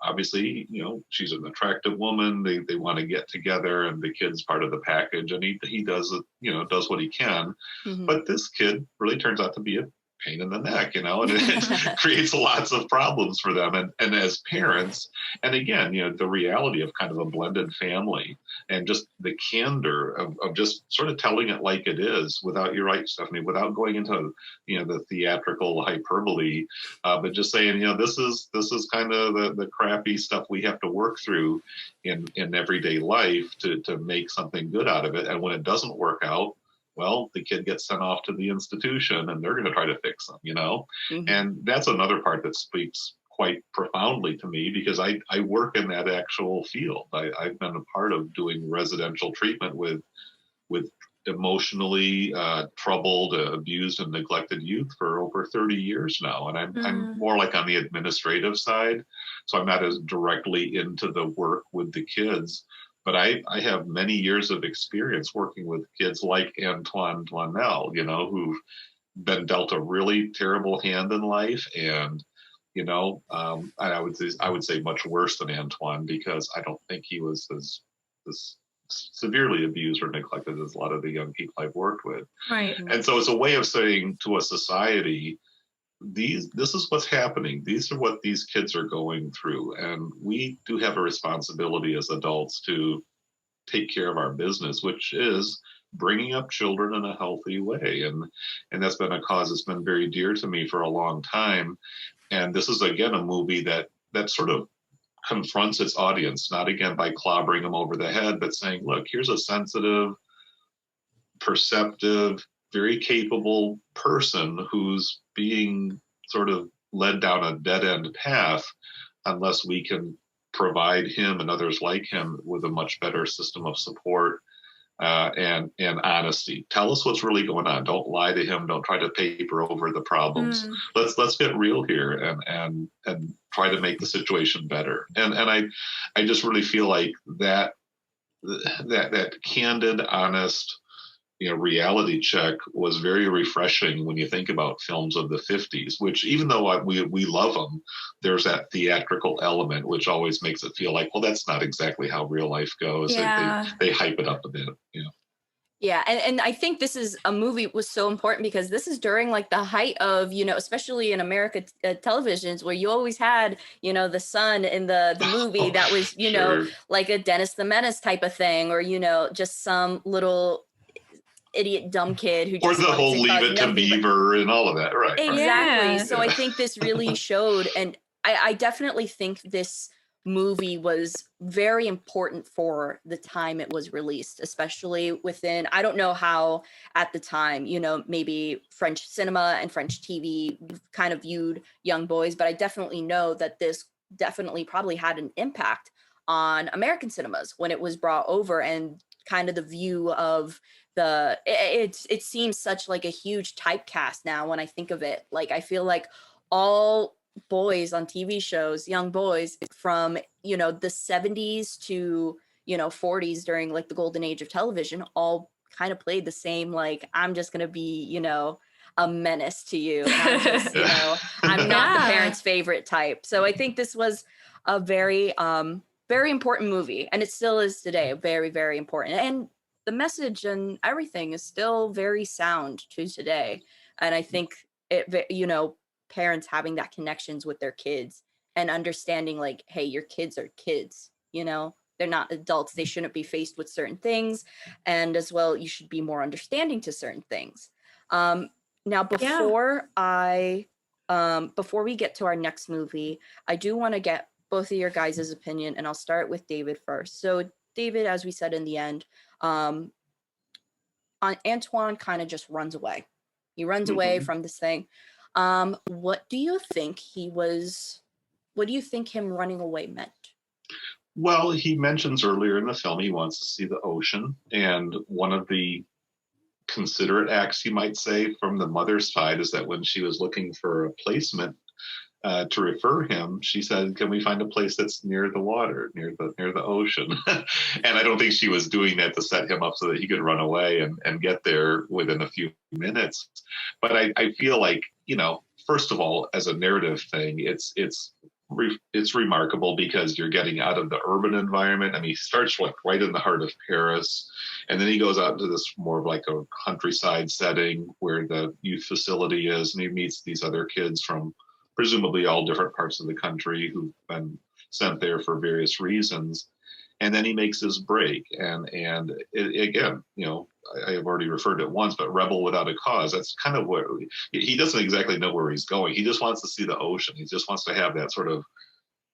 obviously, she's an attractive woman. They want to get together, and the kid's part of the package, and he does does what he can. Mm-hmm. But this kid really turns out to be a pain in the neck, and it creates lots of problems for them. And as parents, and again, the reality of kind of a blended family, and just the candor of just sort of telling it like it is, without, you're right, Stephanie, without going into the theatrical hyperbole, but just saying, this is kind of the crappy stuff we have to work through in everyday life to make something good out of it. And when it doesn't work out, well, the kid gets sent off to the institution and they're going to try to fix them, Mm-hmm. And that's another part that speaks quite profoundly to me, because I work in that actual field. I've been a part of doing residential treatment with emotionally troubled, abused, and neglected youth for over 30 years now. And I'm more like on the administrative side, so I'm not as directly into the work with the kids. But I have many years of experience working with kids like Antoine Duanel, who've been dealt a really terrible hand in life. And, I would say much worse than Antoine, because I don't think he was as severely abused or neglected as a lot of the young people I've worked with. Right. And so it's a way of saying to a society, this is what's happening. These are what these kids are going through. And we do have a responsibility as adults to take care of our business, which is bringing up children in a healthy way. And that's been a cause that's been very dear to me for a long time. And this is, again, a movie that sort of confronts its audience, not again by clobbering them over the head, but saying, look, here's a sensitive, perceptive, very capable person who's being sort of led down a dead-end path unless we can provide him and others like him with a much better system of support and honesty. Tell us what's really going on. Don't lie to him. Don't try to paper over the problems. Let's get real here and try to make the situation better. And I just really feel like that candid, honest, reality check was very refreshing when you think about films of the 50s, which even though we love them, there's that theatrical element, which always makes it feel like, well, that's not exactly how real life goes. Yeah. They hype it up a bit, Yeah, and I think this is a movie was so important because this is during like the height of, especially in America televisions where you always had, the son in the movie that was, sure. like a Dennis the Menace type of thing, or, just some little idiot dumb kid who or just the whole Leave It to Beaver and all of that, right? Exactly. Yeah. So I think this really showed, and I definitely think this movie was very important for the time it was released, especially within, I don't know how at the time, maybe French cinema and French TV kind of viewed young boys, but I definitely know that this definitely probably had an impact on American cinemas when it was brought over, and kind of the view of it seems such like a huge typecast now when I think of it. Like, I feel like all boys on TV shows, young boys from, the 70s to, 40s during like the golden age of television, all kind of played the same, like, I'm just going to be, a menace to you. And I'm just, I'm not the parents' favorite type. So I think this was a very, very important movie, and it still is today. Very, very important. And the message and everything is still very sound to today. And I think parents having that connections with their kids and understanding like, hey, your kids are kids, they're not adults. They shouldn't be faced with certain things. And as well, you should be more understanding to certain things. Now, before we get to our next movie, I do want to get both of your guys' opinion, and I'll start with David first. So David, as we said in the end, Antoine kind of just runs away. He runs away from this thing. What do you think him running away meant? Well, he mentions earlier in the film he wants to see the ocean, and one of the considerate acts, you might say, from the mother's side is that when she was looking for a placement to refer him, she said, can we find a place that's near the water, near the ocean? And I don't think she was doing that to set him up so that he could run away and get there within a few minutes. But I feel like, first of all, as a narrative thing, it's remarkable because you're getting out of the urban environment. I mean, he starts like right in the heart of Paris, and then he goes out into this more of like a countryside setting where the youth facility is, and he meets these other kids from presumably all different parts of the country who've been sent there for various reasons. And then he makes his break. And again, I have already referred to it once, but rebel without a cause. That's kind of where he doesn't exactly know where he's going. He just wants to see the ocean. He just wants to have that sort of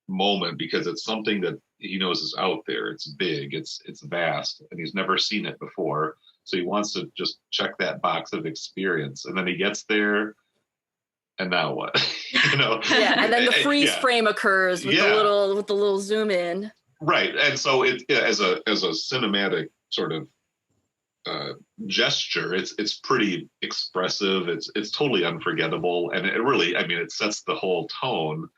moment because it's something that he knows is out there. It's big, it's vast, and he's never seen it before. So he wants to just check that box of experience. And then he gets there, and now what? Yeah, and then the freeze frame occurs with the little zoom in. Right, and so it as a cinematic sort of gesture, it's pretty expressive. It's totally unforgettable, and it really, it sets the whole tone.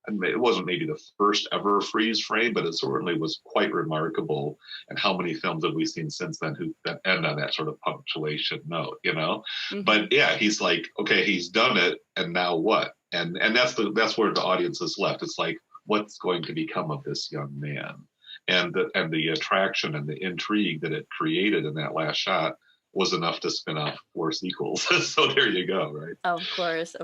And it wasn't maybe the first ever freeze frame, but it certainly was quite remarkable. And how many films have we seen since then that end on that sort of punctuation note, Mm-hmm. But yeah, he's like, okay, he's done it, and now what? And that's where the audience is left. It's like, what's going to become of this young man? And the attraction and the intrigue that it created in that last shot was enough to spin off 4 sequels. So there you go, right? Of course.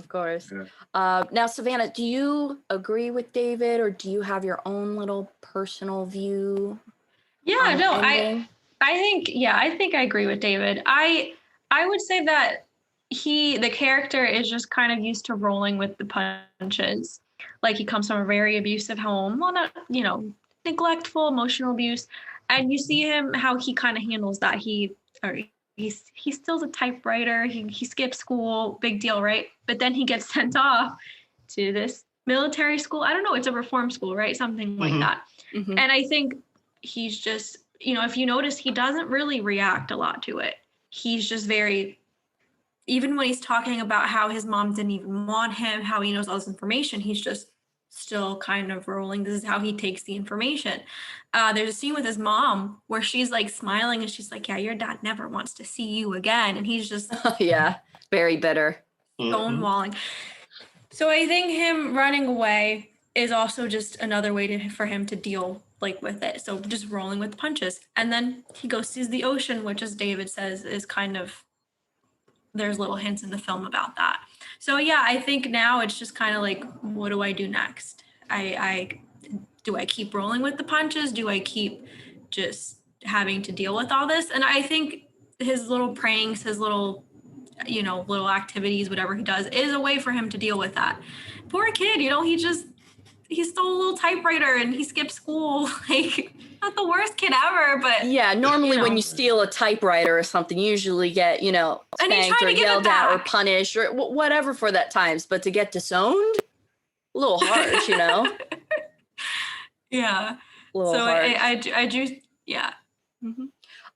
Yeah. Now, Savanna, do you agree with David, or do you have your own little personal view? Yeah, no, I think I agree with David. I would say that the character is just kind of used to rolling with the punches. Like, he comes from a very abusive home. Well, not, neglectful, emotional abuse. And you see him, how he kind of handles that. He he steals a typewriter, he skips school, big deal, right? But then he gets sent off to this military school. I don't know, it's a reform school, right? Something like that. Mhm. And I think he's just, if you notice, he doesn't really react a lot to it. He's just very, even when he's talking about how his mom didn't even want him, how he knows all this information, he's just still kind of rolling. This is how he takes the information. There's a scene with his mom where she's like smiling and she's like, yeah, your dad never wants to see you again. And he's just Yeah, very bitter. stonewalling. So I think him running away is also just another way for him to deal with it. So just rolling with the punches. And then he goes sees the ocean, which, as David says, is kind of, there's little hints in the film about that. So yeah, I think now it's just kind of like, what do I do next? Do I keep rolling with the punches? Do I keep just having to deal with all this? And I think his little pranks, his little, little activities, whatever he does, is a way for him to deal with that. Poor kid, he stole a little typewriter and he skipped school. Like, not the worst kid ever, but yeah, normally when you steal a typewriter or something, you usually get, spanked or yelled at or punished or whatever for that times. But to get disowned, a little harsh, Yeah. So I do, yeah. Mm-hmm.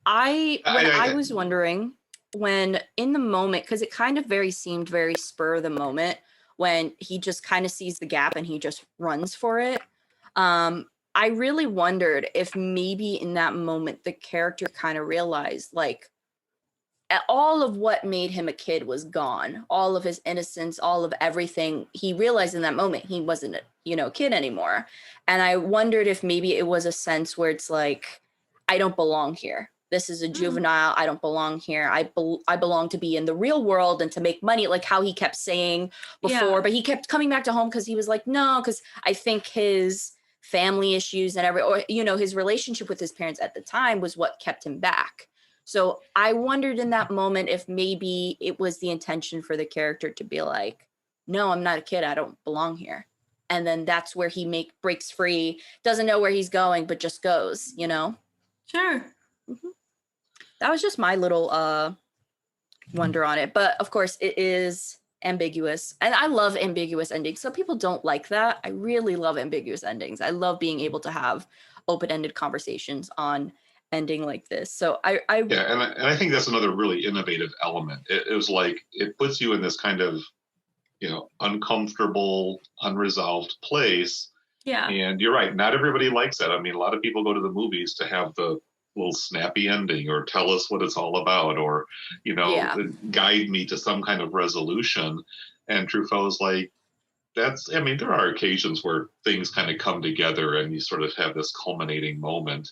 I was wondering when in the moment, because it kind of seemed very spur of the moment when he just kind of sees the gap and he just runs for it. I really wondered if maybe in that moment the character kind of realized all of what made him a kid was gone. All of his innocence, all of everything. He realized in that moment he wasn't a kid anymore. And I wondered if maybe it was a sense where it's like, I don't belong here. This is a juvenile. I don't belong here. I belong to be in the real world and to make money, like how he kept saying before. Yeah. But he kept coming back to home because he was like, no, because I think his family issues and his relationship with his parents at the time was what kept him back. So I wondered in that moment if maybe it was the intention for the character to be like, no, I'm not a kid. I don't belong here. And then that's where he breaks free, doesn't know where he's going, but just goes, Sure. Mm-hmm. That was just my little wonder on it. But of course it is ambiguous. And I love ambiguous endings. Some people don't like that. I really love ambiguous endings. I love being able to have open-ended conversations on ending like this. So and I think that's another really innovative element. It was like it puts you in this kind of uncomfortable, unresolved place. Yeah. And you're right, not everybody likes that. I mean, a lot of people go to the movies to have the little snappy ending or tell us what it's all about or guide me to some kind of resolution. And Truffaut's like, there are occasions where things kind of come together and you sort of have this culminating moment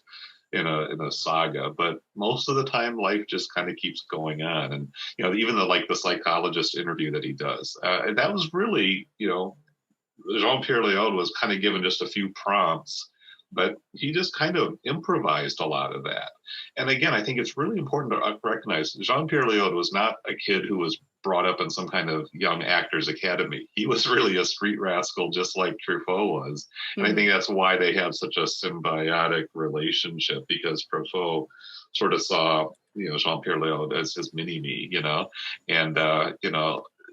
in a saga, but most of the time life just kind of keeps going on. And even the psychologist interview that he does, and that was really Jean-Pierre Léaud was kind of given just a few prompts, but he just kind of improvised a lot of that. And again, I think it's really important to recognize Jean-Pierre Léaud was not a kid who was brought up in some kind of young actors academy. He was really a street rascal, just like Truffaut was. And I think that's why they have such a symbiotic relationship, because Truffaut sort of saw, Jean-Pierre Léaud as his mini-me, and,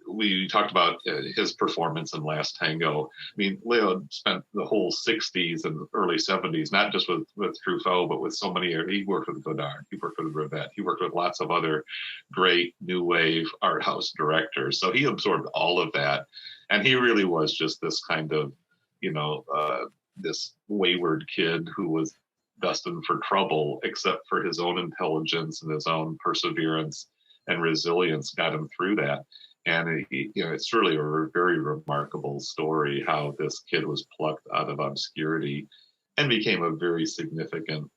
we talked about his performance in Last Tango. I mean, Léaud spent the whole 60s and early 70s, not just with Truffaut, but with so many. He worked with Godard, he worked with Rivette, he worked with lots of other great new wave art house directors. So he absorbed all of that. And he really was just this kind of, this wayward kid who was destined for trouble, except for his own intelligence and his own perseverance and resilience got him through that. And it's really a very remarkable story how this kid was plucked out of obscurity and became a very significant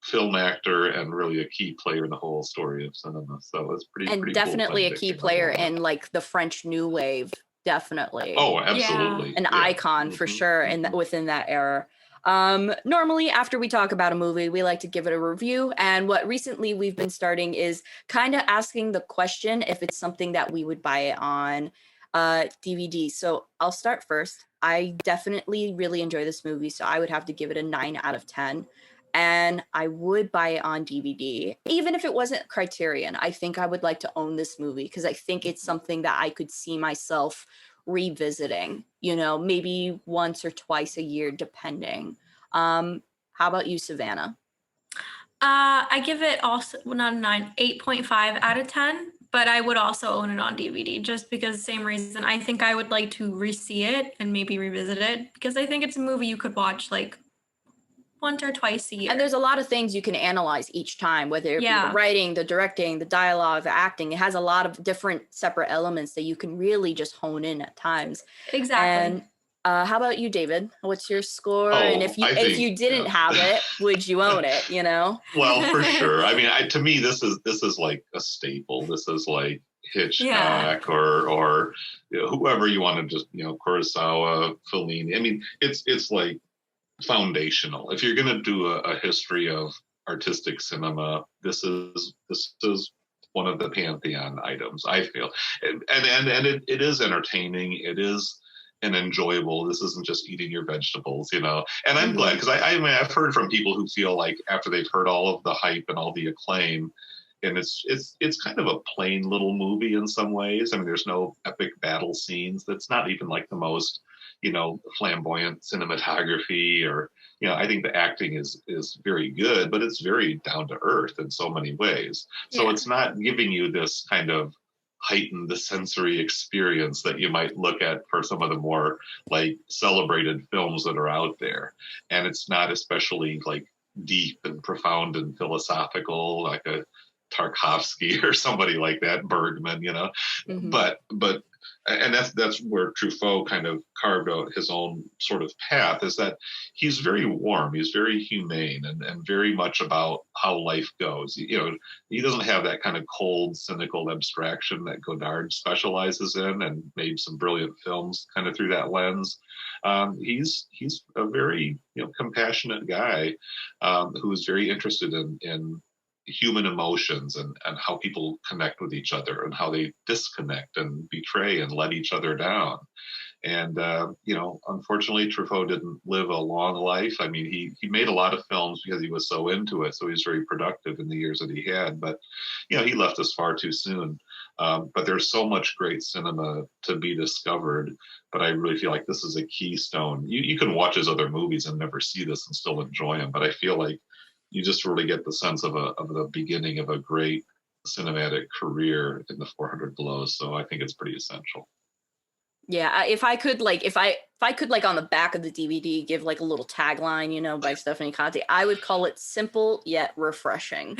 film actor and really a key player in the whole story of cinema. So it's pretty definitely cool a key player in the French New Wave. Definitely. Oh, absolutely. An icon for sure, and within that era. Normally after we talk about a movie, we like to give it a review, and what recently we've been starting is kind of asking the question if it's something that we would buy it on DVD. So I'll start first. I definitely really enjoy this movie, so I would have to give it a 9 out of 10. and I would buy it on DVD. Even if it wasn't Criterion, I think I would like to own this movie because I think it's something that I could see myself revisiting, maybe once or twice a year, depending. How about you, Savanna? I give it also not a 9, 8.5 out of 10, but I would also own it on DVD just because same reason. I think I would like to re-see it and maybe revisit it because I think it's a movie you could watch like once or twice a year. And there's a lot of things you can analyze each time, whether it be the writing, the directing, the dialogue, the acting. It has a lot of different separate elements that you can really just hone in at times. Exactly. And how about you, David? What's your score? Oh, And if you didn't have it, would you own it? Well, for sure. I mean, to me, this is like a staple. This is like Hitchcock or whoever you want to just Kurosawa, Fellini. I mean, it's like foundational. If you're going to do a history of artistic cinema, this is one of the pantheon items, I feel. And it is entertaining. It is an enjoyable. This isn't just eating your vegetables, And I'm glad because I've heard from people who feel like after they've heard all of the hype and all the acclaim, and it's kind of a plain little movie in some ways. I mean, there's no epic battle scenes. That's not even like the most flamboyant cinematography or, I think the acting is very good, but it's very down to earth in so many ways. So it's not giving you this kind of heightened the sensory experience that you might look at for some of the more like celebrated films that are out there. And it's not especially like deep and profound and philosophical, like a Tarkovsky or somebody like that, Bergman, but and that's where Truffaut kind of carved out his own sort of path, is that he's very warm, he's very humane, and very much about how life goes. He doesn't have that kind of cold, cynical abstraction that Godard specializes in and made some brilliant films kind of through that lens. He's a very compassionate guy who is very interested in human emotions and how people connect with each other and how they disconnect and betray and let each other down. And, unfortunately, Truffaut didn't live a long life. I mean, he made a lot of films because he was so into it. So he was very productive in the years that he had. But, he left us far too soon. But there's so much great cinema to be discovered. But I really feel like this is a keystone. You can watch his other movies and never see this and still enjoy them. But I feel like you just really get the sense of the beginning of a great cinematic career in the 400 Blows. So I think it's pretty essential. Yeah, if I could on the back of the DVD give like a little tagline, by Stephanie Conti, I would call it simple yet refreshing.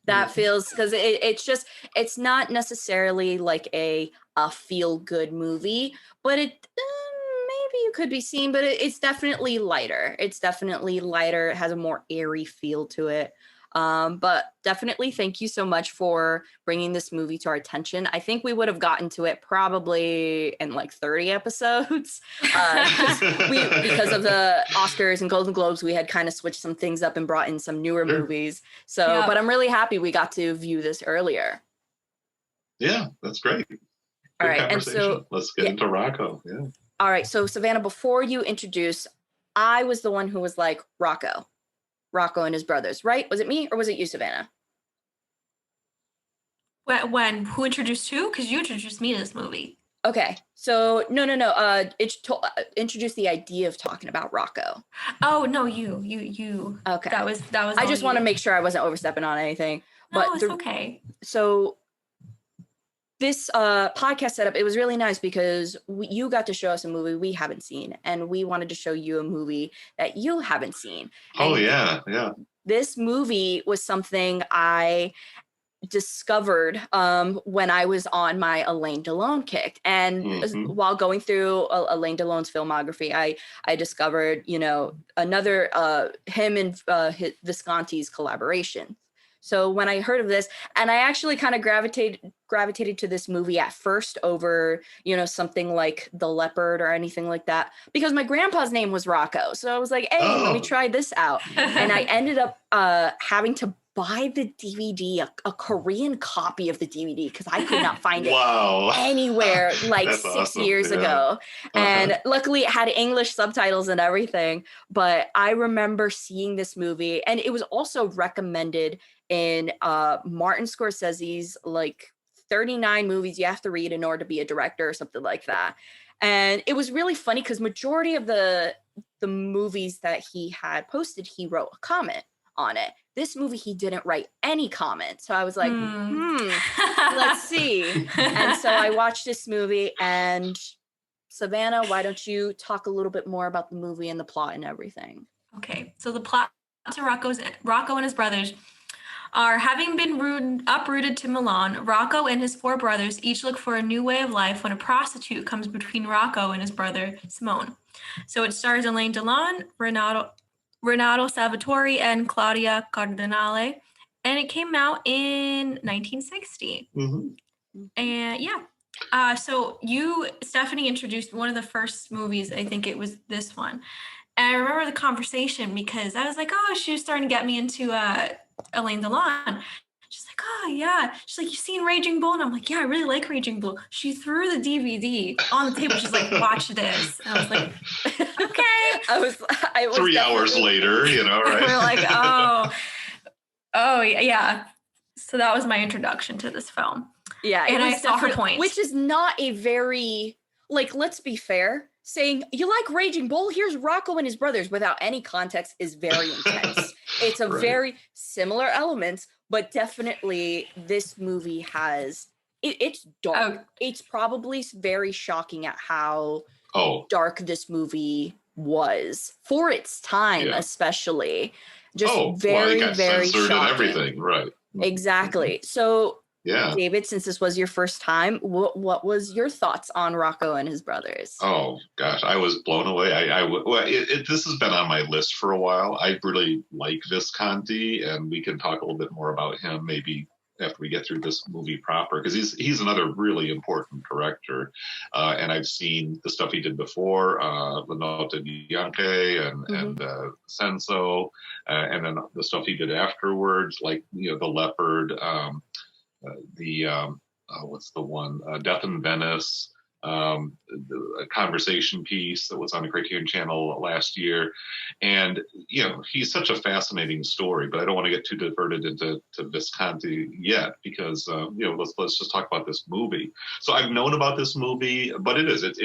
That feels, because it's not necessarily like a feel good movie, but it maybe you could be seen, but it's definitely lighter. It has a more airy feel to it. But definitely thank you so much for bringing this movie to our attention. I think we would have gotten to it probably in like 30 episodes because of the Oscars and Golden Globes. We had kind of switched some things up and brought in some newer movies. So, But I'm really happy we got to view this earlier. Yeah, that's great. All right. And so let's get into Rocco. Yeah. All right. So Savanna, before you introduce, I was the one who was like, Rocco and his brothers, right? Was it me or was it you, Savanna? When? Who introduced who? Because you introduced me to this movie. Okay. So no. Introduce the idea of talking about Rocco. Oh no, you. Okay. That was. I just want to make sure I wasn't overstepping on anything. No, it's okay. So this podcast setup, it was really nice because you got to show us a movie we haven't seen, and we wanted to show you a movie that you haven't seen. Oh, yeah. This movie was something I discovered when I was on my Alain Delon kick. And while going through Alain Delon's filmography, I discovered, another him and Visconti's collaboration. So when I heard of this, and I actually kind of gravitated to this movie at first over, something like The Leopard or anything like that, because my grandpa's name was Rocco. So I was like, hey, let me try this out. And I ended up having to buy the DVD, a Korean copy of the DVD, because I could not find it Wow. anywhere like That's 6 awesome. years Yeah. ago. And luckily it had English subtitles and everything. But I remember seeing this movie, and it was also recommended in Martin Scorsese's like 39 movies you have to read in order to be a director or something like that. And it was really funny because majority of the movies that he had posted, he wrote a comment on it. This movie, he didn't write any comment. So I was like, let's see. And so I watched this movie, and Savanna, why don't you talk a little bit more about the movie and the plot and everything? Okay, so the plot to Rocco and his brothers are having been uprooted to Milan. Rocco and his 4 brothers each look for a new way of life when a prostitute comes between Rocco and his brother Simone. So it stars Elaine Delon, Renato Salvatore, and Claudia Cardinale, and it came out in 1960. And yeah, so you, Stephanie, introduced one of the first movies. I think it was this one. And I remember the conversation because I was like, oh, she was starting to get me into Elaine Delon. She's like, oh yeah. She's like, you've seen Raging Bull? And I'm like, yeah, I really like Raging Bull. She threw the DVD on the table. She's like, watch this. And I was like, okay. I was 3 hours later, right? We're like, oh yeah. So that was my introduction to this film. Yeah, and I saw her point, which is not a very, like, let's be fair, saying you like Raging Bull, here's Rocco and his brothers without any context is very intense. It's a very similar elements, but definitely this movie has it's dark. It's probably very shocking at how dark this movie was for its time, especially. Just very, it got very censored shocking. And everything, right? Exactly. So, yeah, David, since this was your first time, what was your thoughts on Rocco and his brothers? Oh gosh, I was blown away. This has been on my list for a while. I really like Visconti, and we can talk a little bit more about him maybe after we get through this movie proper, because he's another really important director. And I've seen the stuff he did before, La Notte Bianche and Senso, and then the stuff he did afterwards, like The Leopard, what's the one? Death in Venice, a conversation piece that was on the Criterion channel last year. And, he's such a fascinating story, but I don't want to get too diverted into Visconti yet, because, let's just talk about this movie. So I've known about this movie, but it's a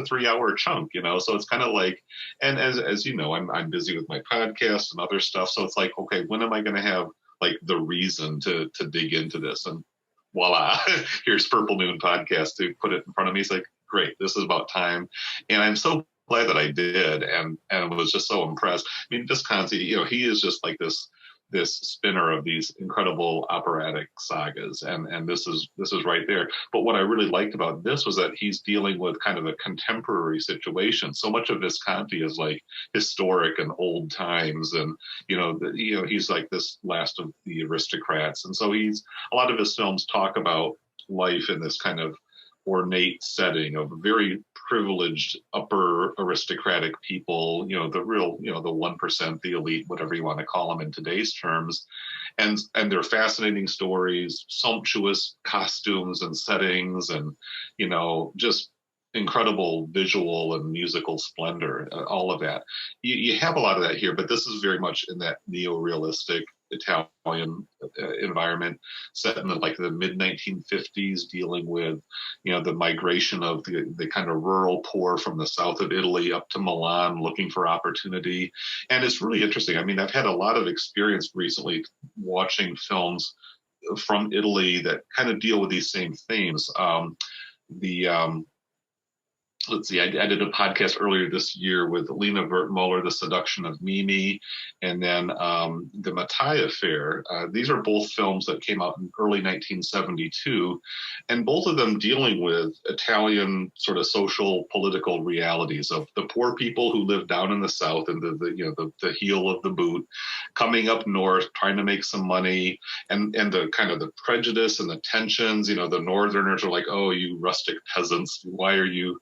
3-hour chunk, so it's kind of like, and as you know, I'm busy with my podcast and other stuff. So it's like, okay, when am I going to have like the reason to dig into this? And voila, here's Purple Noon podcast to put it in front of me. It's like, great, this is about time. And I'm so glad that I did, and was just so impressed. I mean, Visconti, he is just like this spinner of these incredible operatic sagas, and this is right there. But what I really liked about this was that he's dealing with kind of a contemporary situation. So much of Visconti is like historic and old times, and he's like this last of the aristocrats, and so a lot of his films talk about life in this kind of ornate setting of very privileged upper aristocratic people, the real, the 1%, the elite, whatever you want to call them in today's terms. And they're fascinating stories, sumptuous costumes and settings, and, just incredible visual and musical splendor, all of that. You have a lot of that here, but this is very much in that neo-realistic Italian environment, set in the mid 1950s, dealing with the migration of the kind of rural poor from the south of Italy up to Milan, looking for opportunity. And it's really interesting. I mean, I've had a lot of experience recently watching films from Italy that kind of deal with these same themes. Let's see, I did a podcast earlier this year with Lena Wertmuller, The Seduction of Mimi, and then The Mattei Affair. These are both films that came out in early 1972, and both of them dealing with Italian sort of social, political realities of the poor people who live down in the South and the heel of the boot, coming up north, trying to make some money, and the kind of the prejudice and the tensions. You know, the Northerners are like, "Oh, you rustic peasants, why are you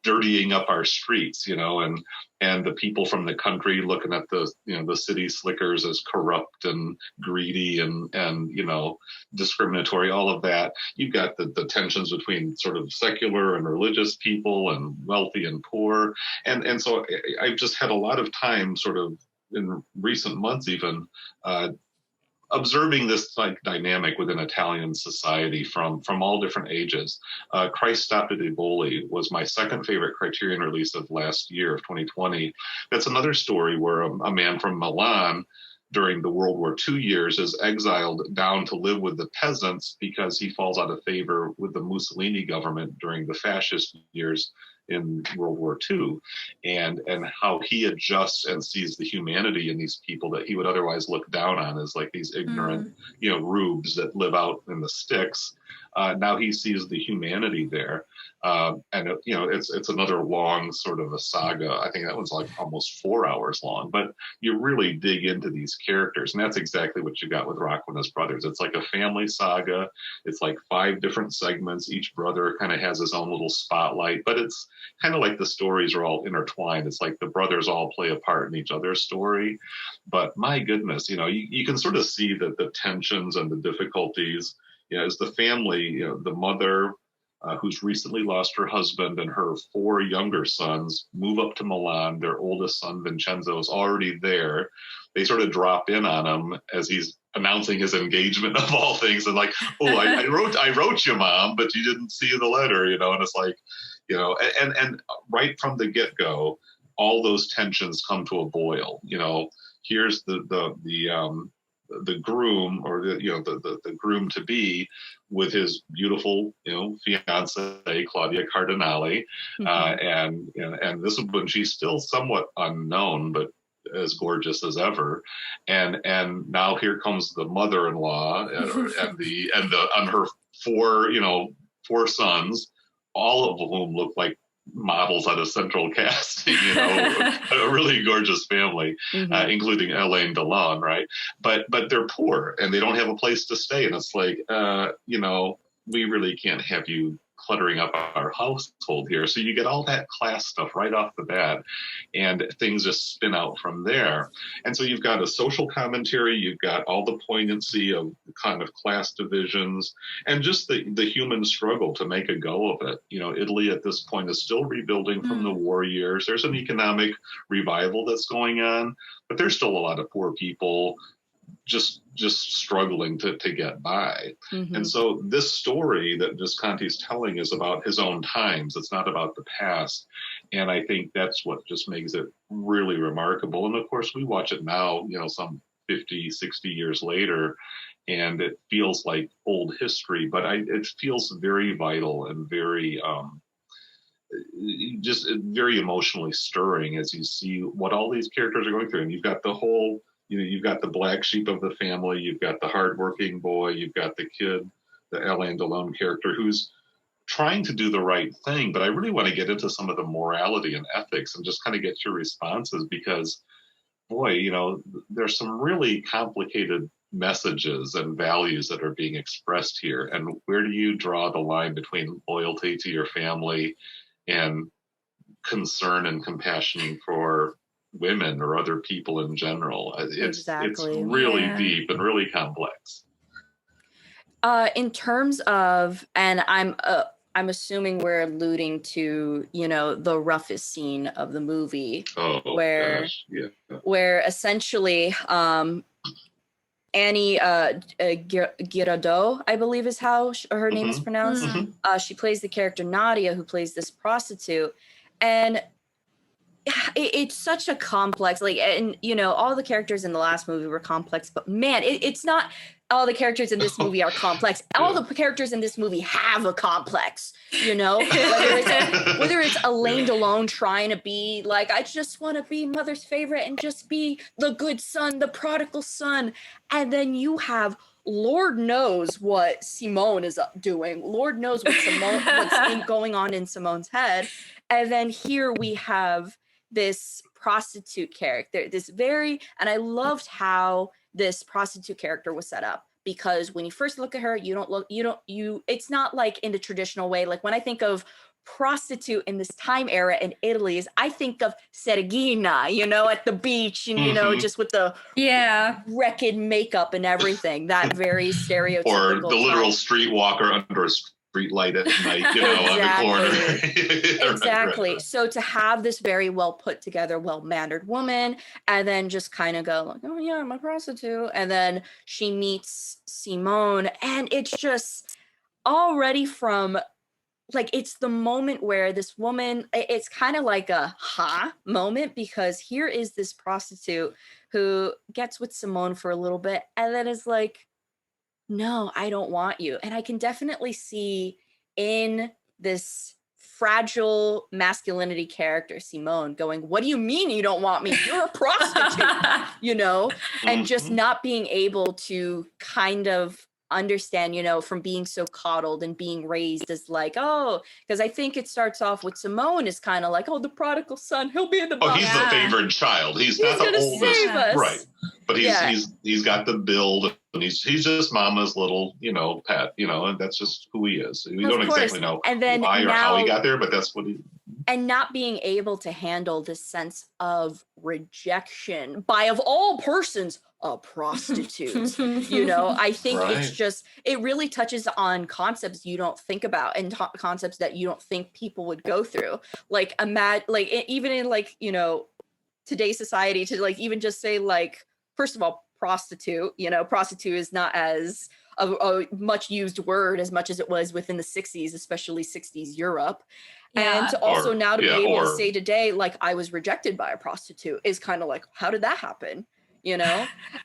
dirtying up our streets?" You know, and the people from the country looking at the, you know, the city slickers as corrupt and greedy and you know, discriminatory, all of that. You've got the tensions between sort of secular and religious people and wealthy and poor. And so I've just had a lot of time sort of in recent months even observing this like dynamic within Italian society from all different ages. Christ Stopped at Eboli was my second favorite Criterion release of last year of 2020. That's another story where a man from Milan during the World War II years is exiled down to live with the peasants because he falls out of favor with the Mussolini government during the fascist years in World War II, and how he adjusts and sees the humanity in these people that he would otherwise look down on as like these ignorant, you know, rubes that live out in the sticks. Now he sees the humanity there. And you know, it's another long sort of a saga. I think that one's like almost 4 hours long, but you really dig into these characters, and that's exactly what you got with Rocco and his brothers. It's like a family saga. It's like 5 different segments. Each brother kind of has his own little spotlight, but it's kind of like the stories are all intertwined. It's like the brothers all play a part in each other's story. But my goodness, you know, you can sort of see that the tensions and the difficulties, you know, as the family, you know, the mother, who's recently lost her husband, and her 4 younger sons move up to Milan. Their oldest son, Vincenzo, is already there. They sort of drop in on him as he's announcing his engagement of all things, and like, "Oh, I wrote you, Mom, but you didn't see the letter," you know. And it's like, you know, and right from the get-go, all those tensions come to a boil. You know, here's the groom, or the groom to be, with his beautiful, you know, fiancée Claudia Cardinale, and this is when she's still somewhat unknown, but as gorgeous as ever, and now here comes the mother-in-law and her 4 sons, all of whom look like models out of Central Casting, you know, a really gorgeous family, including Elaine Delon, right? But they're poor and they don't have a place to stay, and it's like, you know, we really can't have you cluttering up our household here. So you get all that class stuff right off the bat, and things just spin out from there. And so you've got a social commentary, you've got all the poignancy of kind of class divisions, and just the human struggle to make a go of it. You know, Italy at this point is still rebuilding from the war years. There's an economic revival that's going on, but there's still a lot of poor people just struggling to get by. And so this story that Visconti's telling is about his own times. It's not about the past. And I think that's what just makes it really remarkable. And of course, we watch it now, you know, some 50, 60 years later, and it feels like old history, but it feels very vital and very, just very emotionally stirring as you see what all these characters are going through. And you've got the whole, you know, you've got the black sheep of the family, you've got the hardworking boy, you've got the kid, the Alain Delon character, who's trying to do the right thing. But I really want to get into some of the morality and ethics and just kind of get your responses, because, boy, you know, there's some really complicated messages and values that are being expressed here. And where do you draw the line between loyalty to your family and concern and compassion for women or other people in general? It's really deep and really complex. In terms of, and I'm assuming we're alluding to, you know, the roughest scene of the movie, where essentially Annie Girardot, I believe is how her name is pronounced. She plays the character Nadia, who plays this prostitute, and it's such a complex, like, and you know, all the characters in the last movie were complex, but man, it's not all the characters in this movie are complex. All the characters in this movie have a complex, you know, whether it's Alain Delon trying to be like, I just want to be mother's favorite and just be the good son, the prodigal son. And then you have, Lord knows what Simone is doing. Lord knows what's going on in Simone's head. And then here we have this prostitute character, and I loved how this prostitute character was set up, because when you first look at her, it's not like in the traditional way. Like when I think of prostitute in this time era in Italy, I think of Sergina, at the beach, and just with the wrecked makeup and everything, that very stereotypical. Or the literal streetwalker under a street light at night, on the corner. Exactly. Right. So to have this very well put together, well-mannered woman, and then just kind of go like, oh yeah, I'm a prostitute. And then she meets Simone, and it's just already from like, it's the moment where this woman, it's kind of like a moment, because here is this prostitute who gets with Simone for a little bit and then is like, no, I don't want you. And I can definitely see in this fragile masculinity character, Simone, going, what do you mean you don't want me? You're a prostitute, and just not being able to kind of understand, from being so coddled and being raised as like, oh, because I think it starts off with Simone is kind of like, oh, the prodigal son, he'll be in the box. He's the favorite child. He's not the oldest, save us. Right? But he's got the build, and he's just mama's little pet, and that's just who he is. We don't exactly know why or how he got there, but that's what he. And not being able to handle this sense of rejection by, of all persons, a prostitute. I think it's just, it really touches on concepts you don't think about, and concepts that you don't think people would go through. Like, even in today's society, to like even just say like, first of all, prostitute, prostitute is not as a much used word as much as it was within the 60s, especially 60s Europe. And to also now to be able to say today, like, I was rejected by a prostitute is kind of like, how did that happen?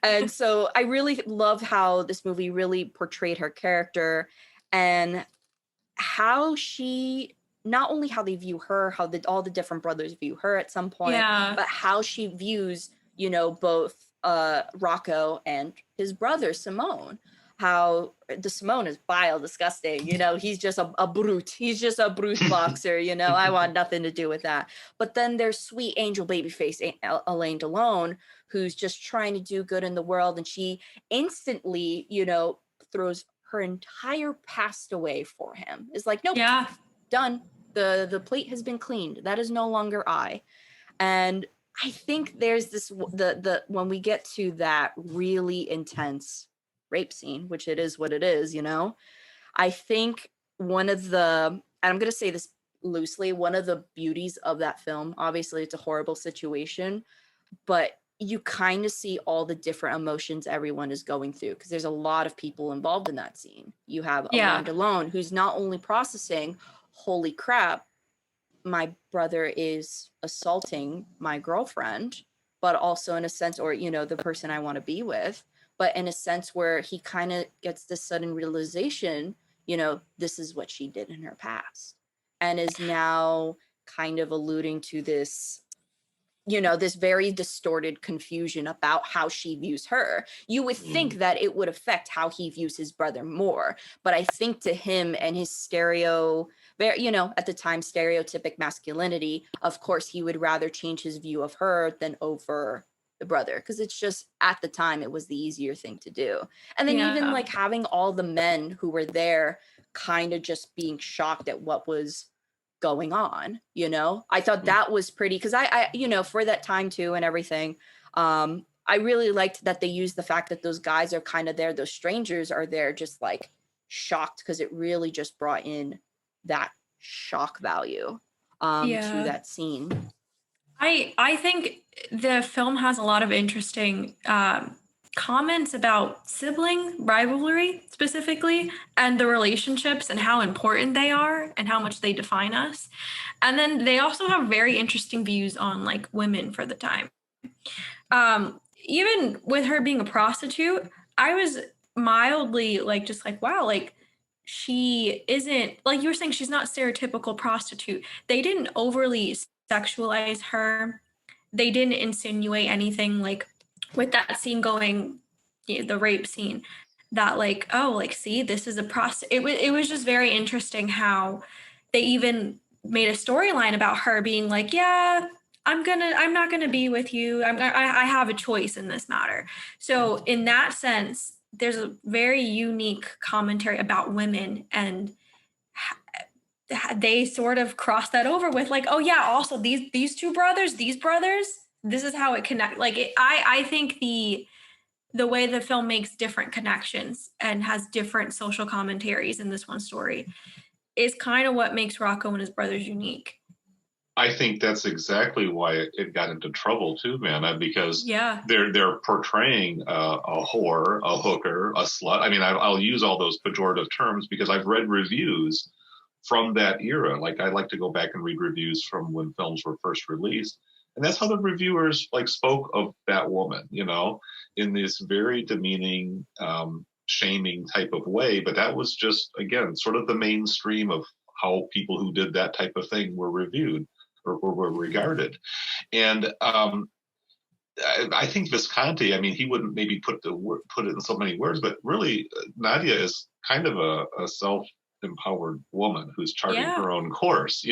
And so I really love how this movie really portrayed her character, and how she, not only how they view her, how all the different brothers view her at some point, but how she views, both Rocco and his brother, Simone. How the Simone is vile, disgusting, he's just a brute. He's just a brute boxer, I want nothing to do with that. But then there's sweet angel babyface Elaine Delon, who's just trying to do good in the world. And she instantly, throws her entire past away for him. Is like, nope, done. The plate has been cleaned. That is no longer I. And I think there's this, the when we get to that really intense rape scene, which it is what it is, I think one of the, and I'm going to say this loosely, one of the beauties of that film, obviously it's a horrible situation, but you kind of see all the different emotions everyone is going through, because there's a lot of people involved in that scene. You have Alain Delon, who's not only processing, holy crap, my brother is assaulting my girlfriend, but also in a sense, or, the person I want to be with, but in a sense where he kind of gets this sudden realization, this is what she did in her past, and is now kind of alluding to this, this very distorted confusion about how she views her. You would think that it would affect how he views his brother more, but I think to him and his at the time, stereotypic masculinity, of course, he would rather change his view of her than over the brother, because it's just, at the time, it was the easier thing to do. And then even like having all the men who were there kind of just being shocked at what was going on, I thought that was pretty, because I for that time too and everything, I really liked that they used the fact that those guys are kind of there, those strangers are there just like shocked, because it really just brought in that shock value to that scene. I think the film has a lot of interesting comments about sibling rivalry specifically, and the relationships and how important they are and how much they define us. And then they also have very interesting views on like women for the time. Even with her being a prostitute, I was mildly like, just like, wow, like she isn't, like you were saying, she's not stereotypical prostitute. They didn't overly sexualize her. They didn't insinuate anything, like with that scene going, the rape scene, that like, oh, like, see, this is a prostitute. It was just very interesting how they even made a storyline about her being like, yeah, I'm not gonna be with you. I have a choice in this matter. So in that sense, there's a very unique commentary about women, and they sort of cross that over with like, oh yeah, also these two brothers, this is how it connect. Like I think the way the film makes different connections and has different social commentaries in this one story is kind of what makes Rocco and his brothers unique. I think that's exactly why it got into trouble too, man, because they're portraying a whore, a hooker, a slut. I mean, I'll use all those pejorative terms because I've read reviews from that era. Like I like to go back and read reviews from when films were first released. And that's how the reviewers like spoke of that woman, in this very demeaning, shaming type of way. But that was just, again, sort of the mainstream of how people who did that type of thing were reviewed or were regarded. And I think Visconti, I mean, he wouldn't maybe put it in so many words, but really Nadia is kind of a self-empowered woman who's charting her own course.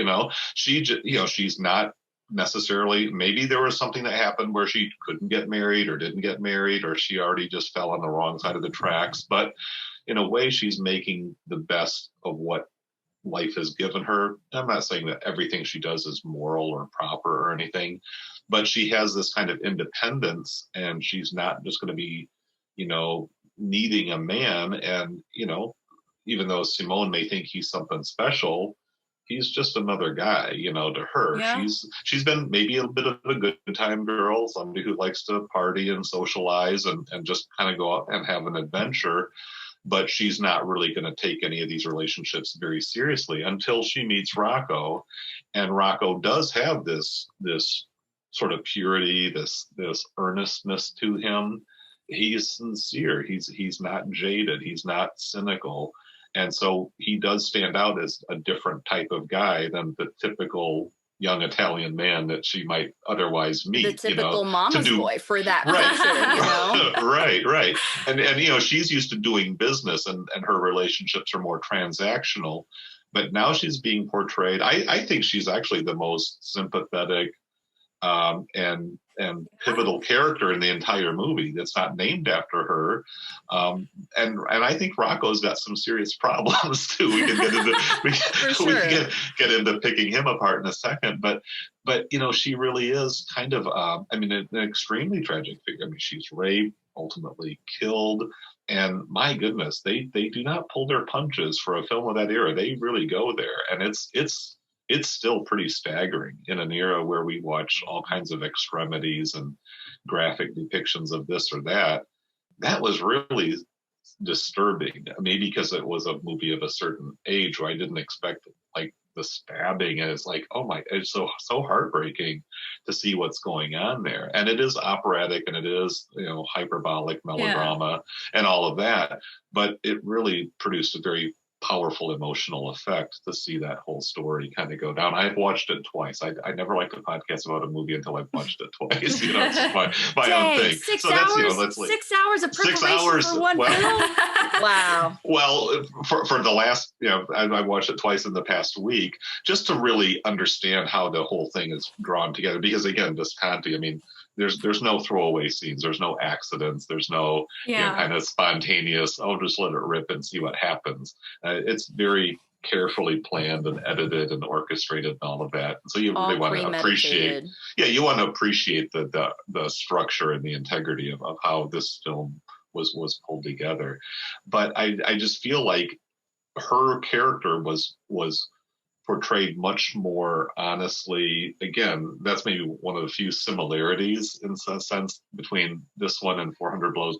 She's not necessarily, maybe there was something that happened where she couldn't get married or didn't get married, or she already just fell on the wrong side of the tracks. But in a way, she's making the best of what life has given her. I'm not saying that everything she does is moral or proper or anything, but she has this kind of independence, and she's not just going to be, needing a man. And, even though Simone may think he's something special, he's just another guy, to her. Yeah. She's been maybe a bit of a good time girl, somebody who likes to party and socialize and just kind of go out and have an adventure. But she's not really going to take any of these relationships very seriously until she meets Rocco. And Rocco does have this sort of purity, this earnestness to him. He is sincere. He's not jaded. He's not cynical. And so he does stand out as a different type of guy than the typical young Italian man that she might otherwise meet. The typical mama's boy for that picture, Right. And she's used to doing business, and her relationships are more transactional. But now she's being portrayed. I think she's actually the most sympathetic and pivotal character in the entire movie that's not named after her. And I think Rocco's got some serious problems too. We can get into picking him apart in a second, but she really is kind of an extremely tragic figure. I mean, she's raped, ultimately killed, and my goodness, they do not pull their punches for a film of that era. They really go there, and it's still pretty staggering in an era where we watch all kinds of extremities and graphic depictions of this or that. That was really disturbing, maybe because it was a movie of a certain age where I didn't expect like the stabbing, and it's like, oh my, it's so heartbreaking to see what's going on there. And it is operatic, and it is, hyperbolic melodrama and all of that, but it really produced a very powerful emotional effect to see that whole story kind of go down. I've watched it twice. I never liked a podcast about a movie until I've watched it twice. It's my own thing. 6 hours, 6 hours of preparation for one film. Wow. Well, for the last, I watched it twice in the past week just to really understand how the whole thing is drawn together. Because again, this Conti, I mean, there's no throwaway scenes. There's no accidents. There's no kind of spontaneous, just let it rip and see what happens. It's very carefully planned and edited and orchestrated and all of that. So you really want to appreciate, the structure and the integrity of how this film was pulled together. But I just feel like her character was portrayed much more honestly. Again, that's maybe one of the few similarities in some sense between this one and 400 Blows,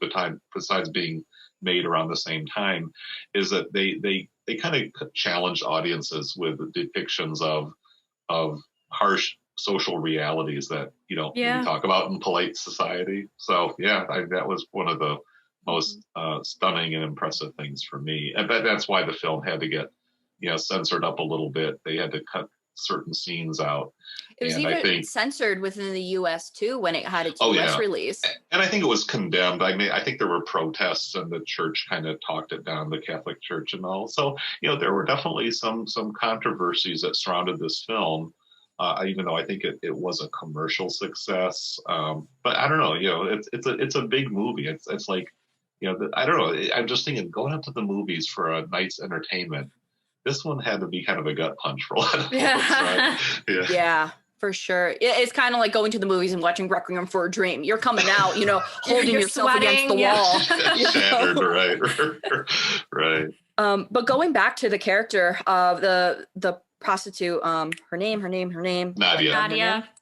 besides being made around the same time, is that they kind of challenged audiences with depictions of harsh social realities that we talk about in polite society. So that was one of the most stunning and impressive things for me. And that's why the film had to get censored up a little bit. They had to cut certain scenes out. It was even censored within the U.S. too when it had its U.S. release. And I think it was condemned. I mean, I think there were protests, and the church kind of talked it down, the Catholic Church and all. So, there were definitely some controversies that surrounded this film. even though I think it was a commercial success. But I don't know, it's a big movie. It's like, I don't know. I'm just thinking, going out to the movies for a night's entertainment, this one had to be kind of a gut punch for a lot of folks, right? Yeah, for sure. It's kind of like going to the movies and watching Requiem for a Dream. You're coming out, holding You're yourself sweating, against the wall. Shattered, right. But going back to the character of the prostitute, her name,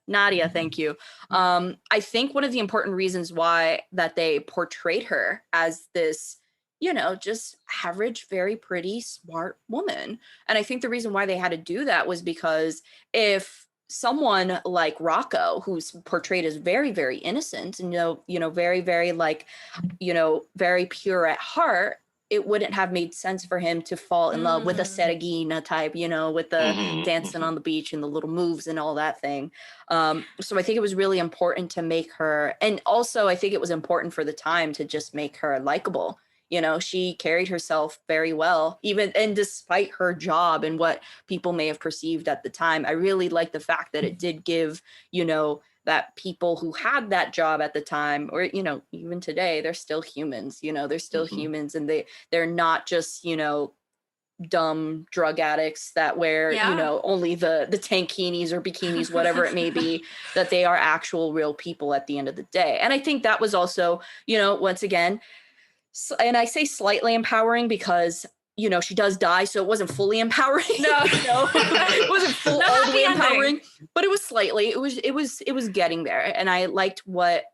Nadia, thank you. I think one of the important reasons why that they portrayed her as this, just average, very pretty, smart woman. And I think the reason why they had to do that was because if someone like Rocco, who's portrayed as very, very innocent and, very, very very pure at heart, it wouldn't have made sense for him to fall in love with a Sergina type, with the dancing on the beach and the little moves and all that thing. So I think it was really important to make her, and also I think it was important for the time to just make her likable. She carried herself very well, and despite her job and what people may have perceived at the time. I really like the fact that it did give, that people who had that job at the time, or, even today, they're still humans, they're still humans, and they're not just, dumb drug addicts that wear, only the tankinis or bikinis, whatever it may be, that they are actual real people at the end of the day. And I think that was also, once again, and I say slightly empowering because she does die, so it wasn't fully empowering. No, it wasn't all the way empowering, but it was slightly. It was getting there, and I liked what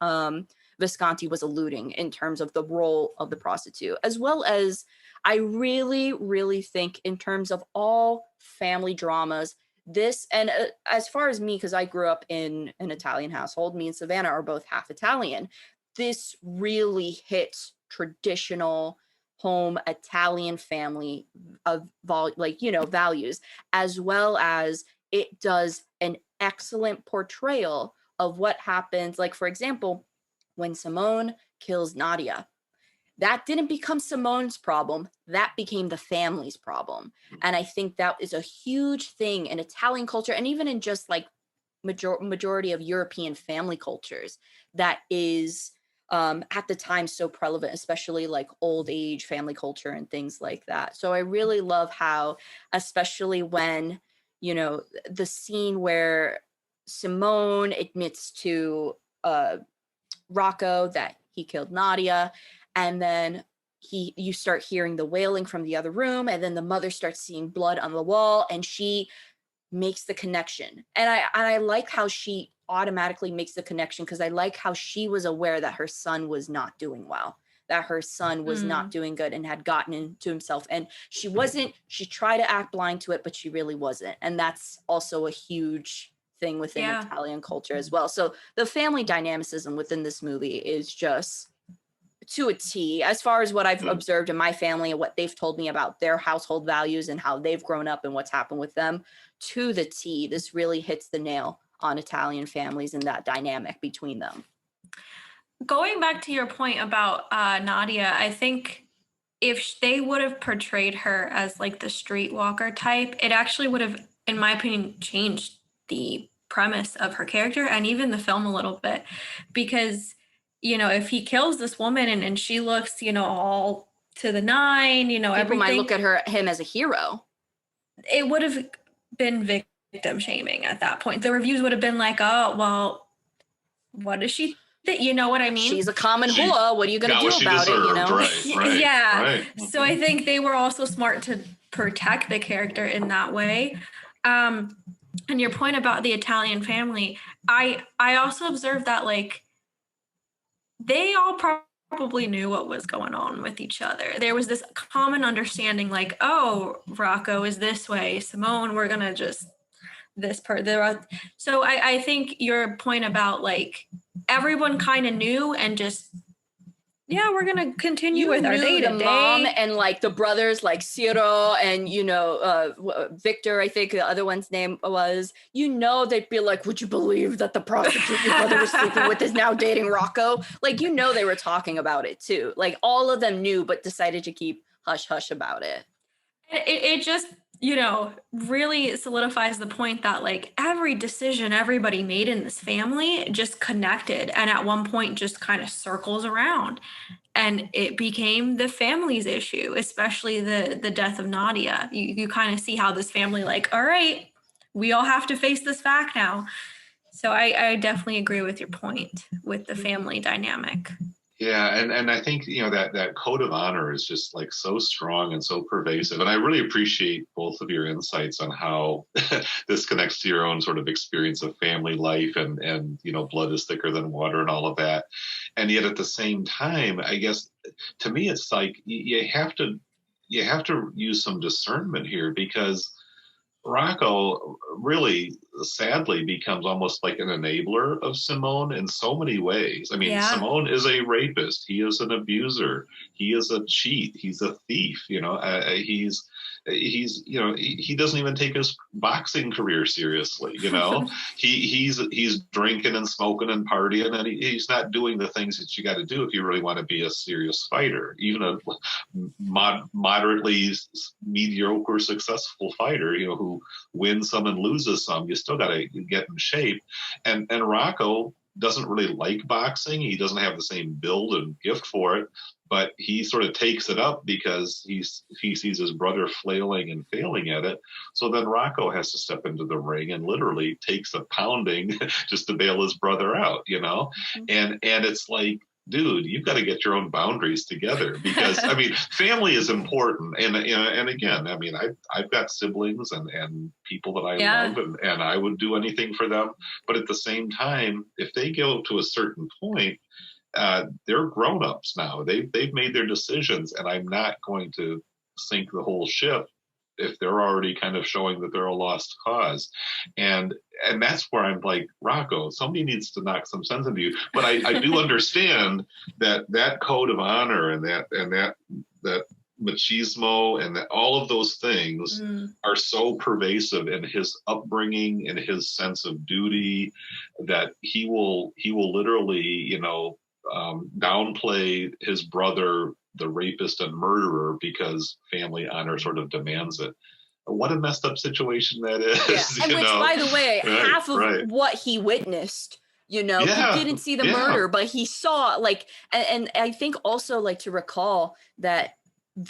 Visconti was alluding in terms of the role of the prostitute, as well as I really, really think in terms of all family dramas. This, and as far as me, because I grew up in an Italian household, me and Savanna are both half Italian. This really hits traditional home Italian family of values, as well as it does an excellent portrayal of what happens. Like, for example, when Simone kills Nadia, that didn't become Simone's problem, that became the family's problem. And I think that is a huge thing in Italian culture, and even in just like majority of European family cultures, that is at the time so prevalent, especially like old age family culture and things like that. So I really love how, especially when, the scene where Simone admits to Rocco that he killed Nadia, and then you start hearing the wailing from the other room, and then the mother starts seeing blood on the wall, and she makes the connection. And I like how she automatically makes the connection, because I like how she was aware that her son was not doing well, that her son was not doing good and had gotten into himself. And she tried to act blind to it, but she really wasn't. And that's also a huge thing within Italian culture as well. So the family dynamicism within this movie is just to a T, as far as what I've observed in my family and what they've told me about their household values and how they've grown up and what's happened with them. To the T, this really hits the nail on Italian families and that dynamic between them. Going back to your point about Nadia, I think if they would have portrayed her as like the streetwalker type, it actually would have, in my opinion, changed the premise of her character and even the film a little bit. Because, if he kills this woman and she looks, all to the nine, People everything, might look at him as a hero. It would have been victim shaming at that point. The reviews would have been like, oh, well, what does she think? You know what I mean? She's a common whore. What are you going to do about it? Right, yeah. Right. So I think they were also smart to protect the character in that way. And your point about the Italian family, I also observed that like they all probably knew what was going on with each other. There was this common understanding like, oh, Rocco is this way. Simone, we're going to just this part. So I think your point about like everyone kind of knew and just, we're going to continue with our day to day. The mom and like the brothers like Ciro and, Victor, I think the other one's name was, they'd be like, would you believe that the prostitute your brother was sleeping with is now dating Rocco? Like, they were talking about it too. Like all of them knew, but decided to keep hush hush about it. It just you know, really solidifies the point that like every decision everybody made in this family just connected and at one point just kind of circles around. And it became the family's issue, especially the death of Nadia. You kind of see how this family like, all right, we all have to face this fact now. So I definitely agree with your point with the family dynamic. Yeah, and I think, you know, that code of honor is just like so strong and so pervasive. And I really appreciate both of your insights on how this connects to your own sort of experience of family life and you know, blood is thicker than water and all of that. And yet at the same time, I guess to me it's like you have to use some discernment here, because Rocco really sadly becomes almost like an enabler of Simone in so many ways. I mean, Yeah. Simone is a rapist. He is an abuser. He is a cheat. He's a thief. You know, he's you know, he doesn't even take his boxing career seriously. You know, he's drinking and smoking and partying, and he's not doing the things that you got to do if you really want to be a serious fighter, even a moderately mediocre successful fighter, you know, who wins some and loses some. You still got to get in shape. And Rocco doesn't really like boxing. He doesn't have the same build and gift for it, but he sort of takes it up because he sees his brother flailing and failing at it. So then Rocco has to step into the ring and literally takes a pounding just to bail his brother out, you know? And it's like, dude, you've got to get your own boundaries together, because I mean, family is important. And again, I mean, I've got siblings and people that I love, and I would do anything for them. But at the same time, if they go to a certain point, they're grown-ups now. They've made their decisions, and I'm not going to sink the whole ship if they're already kind of showing that they're a lost cause. And that's where I'm like, Rocco, somebody needs to knock some sense into you. But I do understand that code of honor and that machismo and that all of those things are so pervasive in his upbringing and his sense of duty that he will literally, you know, downplay his brother, the rapist and murderer, because family honor sort of demands it. What a messed up situation that is. Yeah. And which, by the way, half of what he witnessed, you know, he didn't see the murder, but he saw, like, and I think also, like, to recall that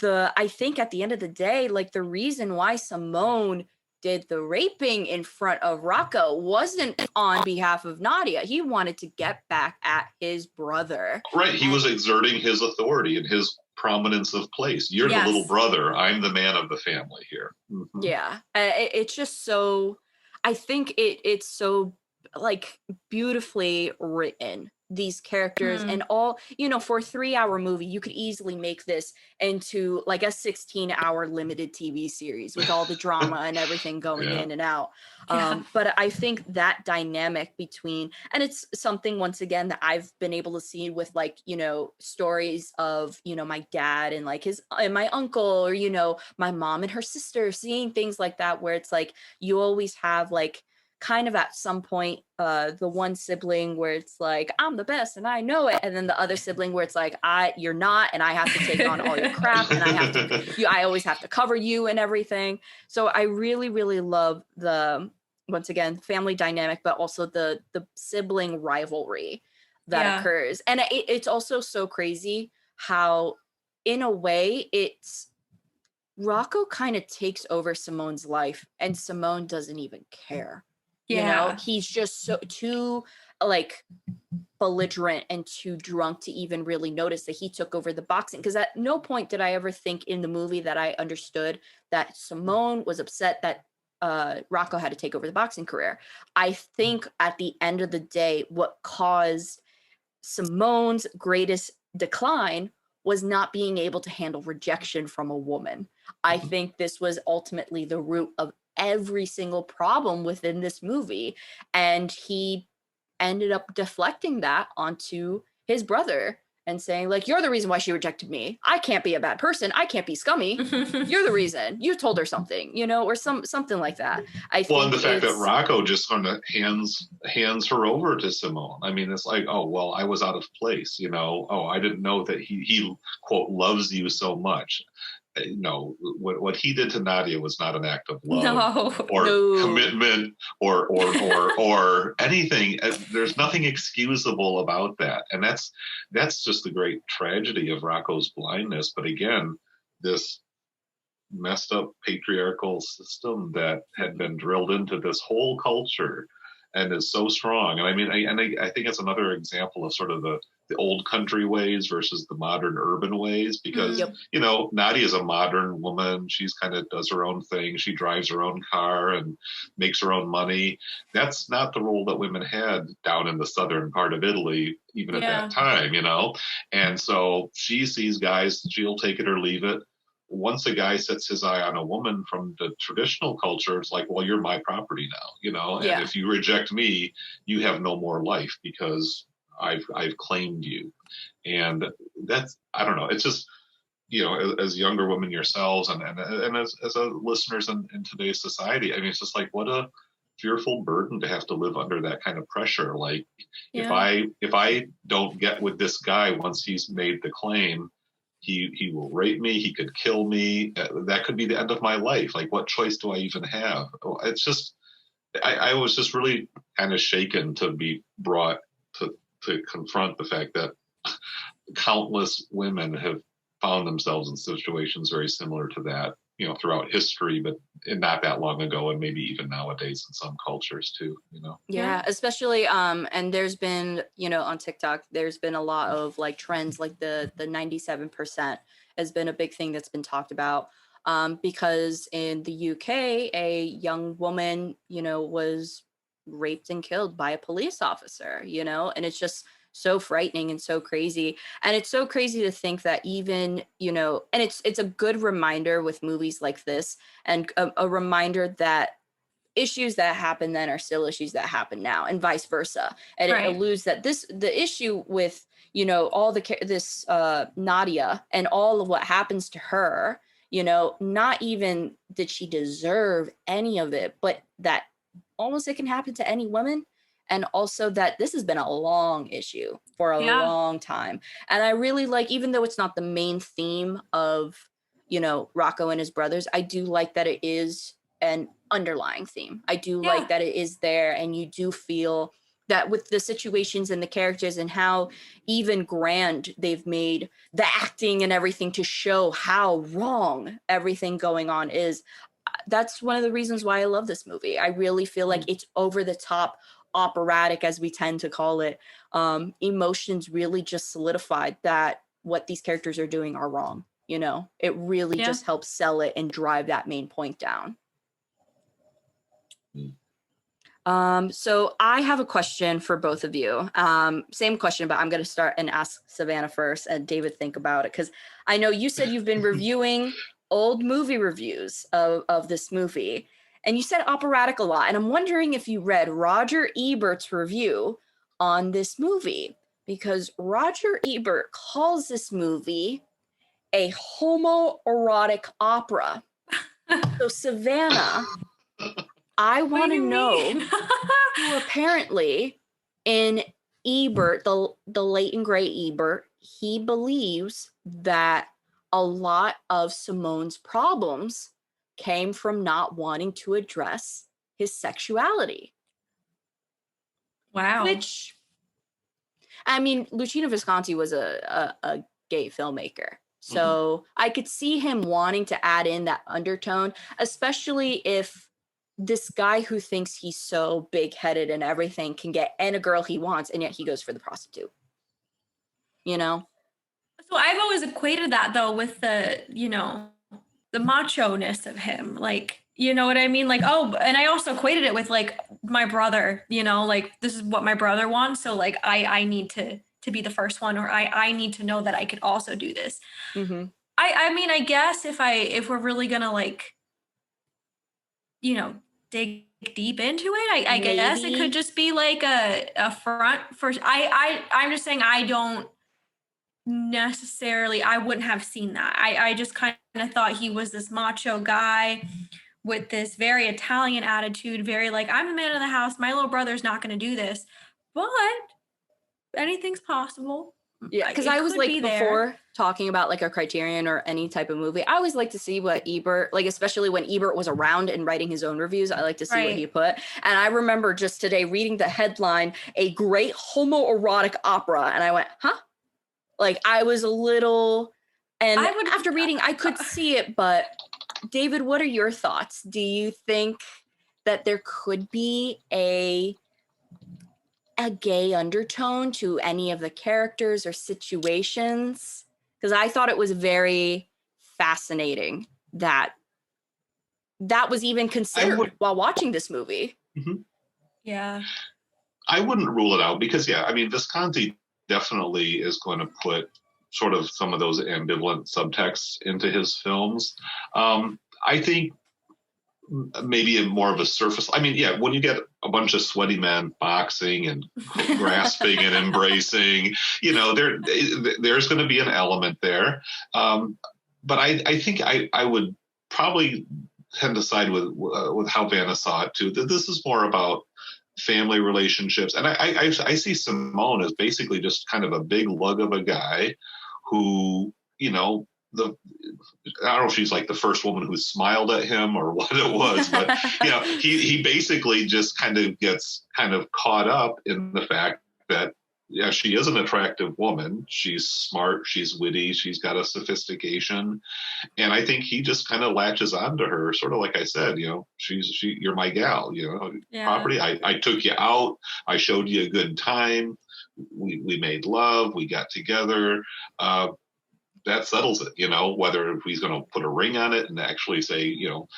I think at the end of the day, like, the reason why Simone did the raping in front of Rocco wasn't on behalf of Nadia. He wanted to get back at his brother. Right. He was exerting his authority and his prominence of place. You're the little brother. I'm the man of the family here. Mm-hmm. Yeah. It's just so, I think it's so, like, beautifully written, these characters and all, you know, for a 3-hour movie, you could easily make this into like a 16-hour limited TV series with all the drama and everything going in and out. But I think that dynamic between, and it's something, once again, that I've been able to see with, like, you know, stories of, you know, my dad and like and my uncle, or, you know, my mom and her sister, seeing things like that, where it's like, you always have, like, kind of at some point, the one sibling where it's like, I'm the best and I know it, and then the other sibling where it's like, you're not, and I have to take on all your crap, and I always have to cover you and everything. So I really, really love the, once again, family dynamic, but also the sibling rivalry that occurs. And it's also so crazy how, in a way, it's Rocco kind of takes over Simone's life, and Simone doesn't even care. You know, he's just so too, like, belligerent and too drunk to even really notice that he took over the boxing. Because at no point did I ever think in the movie that I understood that Simone was upset that Rocco had to take over the boxing career. I think at the end of the day, what caused Simone's greatest decline was not being able to handle rejection from a woman. I think this was ultimately the root of every single problem within this movie, and he ended up deflecting that onto his brother and saying, like, you're the reason why she rejected me. I can't be a bad person. I can't be scummy. You're the reason. You told her something, you know, or something like that. Well, and the fact that Rocco just kind of hands her over to Simone. I mean, it's like, oh, well, I was out of place, you know. Oh, I didn't know that he quote loves you so much. no, what he did to Nadia was not an act of love No. or No. commitment or anything. There's nothing excusable about that, and that's just the great tragedy of Rocco's blindness. But again, this messed up patriarchal system that had been drilled into this whole culture and is so strong. And I mean, I think it's another example of sort of the old country ways versus the modern urban ways, because Yep. you know, Nadia is a modern woman. She's kind of does her own thing. She drives her own car and makes her own money. That's not the role that women had down in the southern part of Italy, even at that time, you know. And so she sees guys, she'll take it or leave it. Once a guy sets his eye on a woman from the traditional culture, it's like, well, you're my property now, you know, and if you reject me, you have no more life because I've claimed you. And that's, I don't know, it's just, you know, as younger women yourselves and as listeners in today's society, I mean, it's just like, what a fearful burden to have to live under that kind of pressure. Like if I don't get with this guy once he's made the claim, he will rape me, he could kill me, that could be the end of my life. Like, what choice do I even have? It's just, I was just really kind of shaken to be brought to confront the fact that countless women have found themselves in situations very similar to that, you know, throughout history, but not that long ago, and maybe even nowadays in some cultures too, you know. Yeah, especially and there's been, you know, on TikTok there's been a lot of like trends, like the 97% has been a big thing that's been talked about, because in the UK a young woman, you know, was raped and killed by a police officer, you know, and it's just so frightening and so crazy. And it's so crazy to think that even, you know, and it's a good reminder with movies like this, and a reminder that issues that happen then are still issues that happen now, and vice versa. And it alludes that the issue with, you know, all this Nadia and all of what happens to her, you know, not even did she deserve any of it, but that almost it can happen to any woman. And also that this has been a long issue for a long time. And I really like, even though it's not the main theme of, you know, Rocco and his brothers, I do like that it is an underlying theme. I do like that it is there, and you do feel that with the situations and the characters and how even grand they've made the acting and everything to show how wrong everything going on is. That's one of the reasons why I love this movie. I really feel like it's over the top, operatic, as we tend to call it. Emotions really just solidified that what these characters are doing are wrong. You know, it really just helps sell it and drive that main point down. So I have a question for both of you. Same question, but I'm going to start and ask Savanna first, and David think about it, because I know you said you've been reviewing old movie reviews of this movie, and you said operatic a lot. And I'm wondering if you read Roger Ebert's review on this movie, because Roger Ebert calls this movie a homoerotic opera. So Savanna, I want to know who apparently in Ebert, the late and great Ebert, he believes that a lot of Simone's problems came from not wanting to address his sexuality. Wow. Which, I mean, Luchino Visconti was a gay filmmaker. So I could see him wanting to add in that undertone, especially if this guy who thinks he's so big-headed and everything can get any girl he wants, and yet he goes for the prostitute. You know? So I've always equated that, though, with the, you know, the macho-ness of him. Like, you know what I mean? Like, oh, and I also equated it with, like, my brother, you know, like, this is what my brother wants. So, like, I need to be the first one, or I need to know that I could also do this. Mm-hmm. I mean, I guess if we're really going to, like, you know, dig deep into it, I guess it could just be like a front for, I'm just saying I don't necessarily, I wouldn't have seen that. I just kind of thought he was this macho guy with this very Italian attitude, very like, I'm the man of the house, my little brother's not going to do this, but anything's possible. Yeah, because I was like, talking about like a Criterion or any type of movie, I always like to see what Ebert, like especially when Ebert was around and writing his own reviews, I like to see what he put. And I remember just today reading the headline, "A Great Homoerotic Opera," and I went, huh? Like I was a little, and after reading, I could see it, but David, what are your thoughts? Do you think that there could be a gay undertone to any of the characters or situations? Because I thought it was very fascinating that was even considered while watching this movie. Mm-hmm. Yeah. I wouldn't rule it out because, yeah, I mean, Visconti definitely is going to put sort of some of those ambivalent subtexts into his films. I think maybe more of a surface. I mean, yeah, when you get a bunch of sweaty men boxing and grasping and embracing, you know, there's going to be an element there. But I think I would probably tend to side with how Vanna saw it too. That this is more about family relationships, and I see Simone as basically just kind of a big lug of a guy who, you know, I don't know if she's like the first woman who smiled at him or what it was, but you know, he basically just kind of gets kind of caught up in the fact that, yeah, she is an attractive woman. She's smart. She's witty. She's got a sophistication. And I think he just kind of latches onto her, sort of like I said, you know, you're my gal, you know, property. I took you out. I showed you a good time. We made love. We got together. That settles it, you know, whether he's going to put a ring on it and actually say, you know,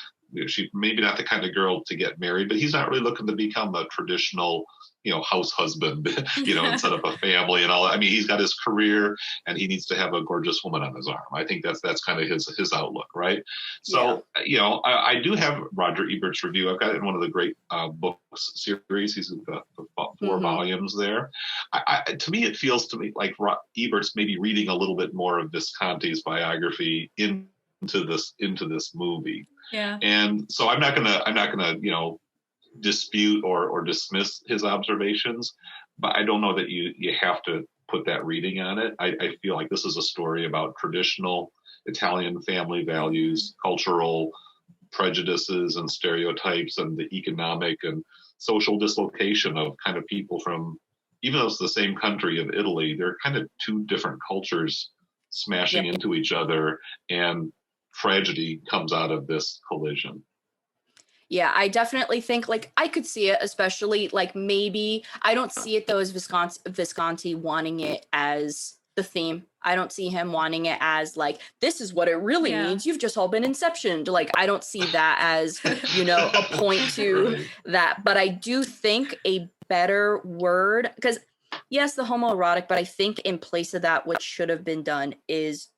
she maybe not the kind of girl to get married, but he's not really looking to become a traditional, you know, house husband, you know, and set up a family and all that. I mean, he's got his career and he needs to have a gorgeous woman on his arm. I think that's kind of his outlook, right? So, you know, I do have Roger Ebert's review. I've got it in one of the great books series. He's got the 4 movie there. To me, it feels to me like Ebert's maybe reading a little bit more of Visconti's biography into this movie. Yeah. And so I'm not gonna, you know, dispute or dismiss his observations, but I don't know that you have to put that reading on it. I feel like this is a story about traditional Italian family values, cultural prejudices and stereotypes, and the economic and social dislocation of kind of people from, even though it's the same country of Italy, they're kind of 2 different cultures smashing into each other, and tragedy comes out of this collision. Yeah, I definitely think like I could see it, especially like maybe I don't see it though as Visconti wanting it as the theme. I don't see him wanting it as like, this is what it really means. You've just all been inceptioned. Like, I don't see that as, you know, a point to that. But I do think a better word, because yes, the homoerotic, but I think in place of that, what should have been done is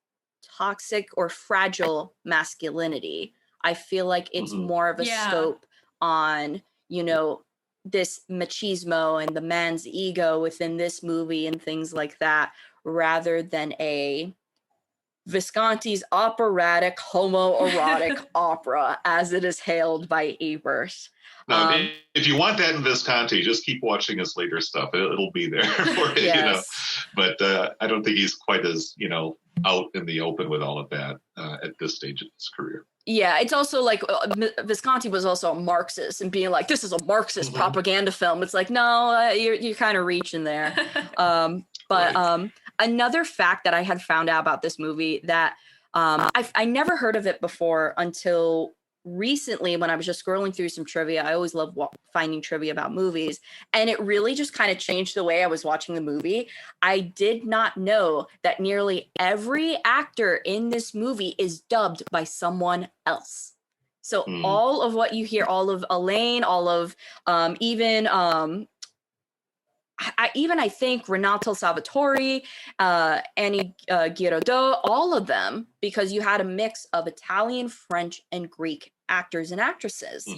toxic or fragile masculinity. I feel like it's more of a scope on, you know, this machismo and the man's ego within this movie and things like that, rather than a Visconti's operatic homoerotic opera as it is hailed by Ebert. No, if you want that in Visconti, just keep watching his later stuff. It'll be there for you, you know. But I don't think he's quite as, you know, out in the open with all of that at this stage of his career. Yeah, it's also like Visconti was also a Marxist and being like, this is a Marxist propaganda film. It's like, no, you're kind of reaching there. But another fact that I had found out about this movie that I never heard of it before until recently when I was just scrolling through some trivia. I always love finding trivia about movies, and it really just kind of changed the way I was watching the movie. I did not know that nearly every actor in this movie is dubbed by someone else. So all of what you hear, all of Elaine, all of I think Renato Salvatore, Annie Girardot, all of them, because you had a mix of Italian, French, and Greek actors and actresses.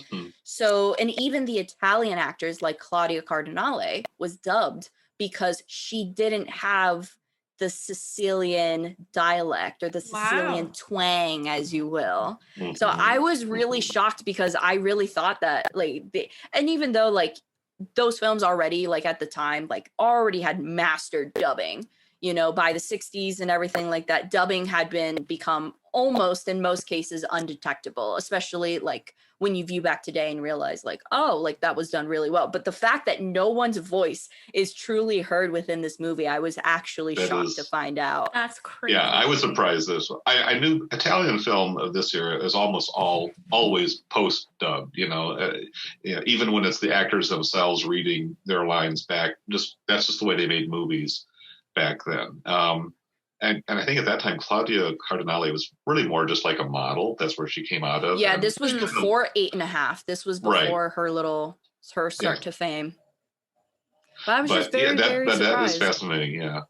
So, and even the Italian actors like Claudia Cardinale was dubbed because she didn't have the Sicilian dialect or the Sicilian twang, as you will. So I was really shocked because I really thought that like, and even though like those films already, like at the time, like already had mastered dubbing, by the 60s and everything like that, dubbing had become almost in most cases undetectable, especially like when you view back today and realize like, oh, like that was done really well. But the fact that no one's voice is truly heard within this movie, I was actually shocked to find out. That's crazy. Yeah, I was surprised this. I knew Italian film of this era is almost always post dubbed. Even when it's the actors themselves reading their lines back, that's just the way they made movies back then. And I think at that time, Claudia Cardinale was really more just like a model. That's where she came out of. Yeah, this was before 8.5. This was before her start to fame. But I was just very surprised. That is fascinating. Yeah.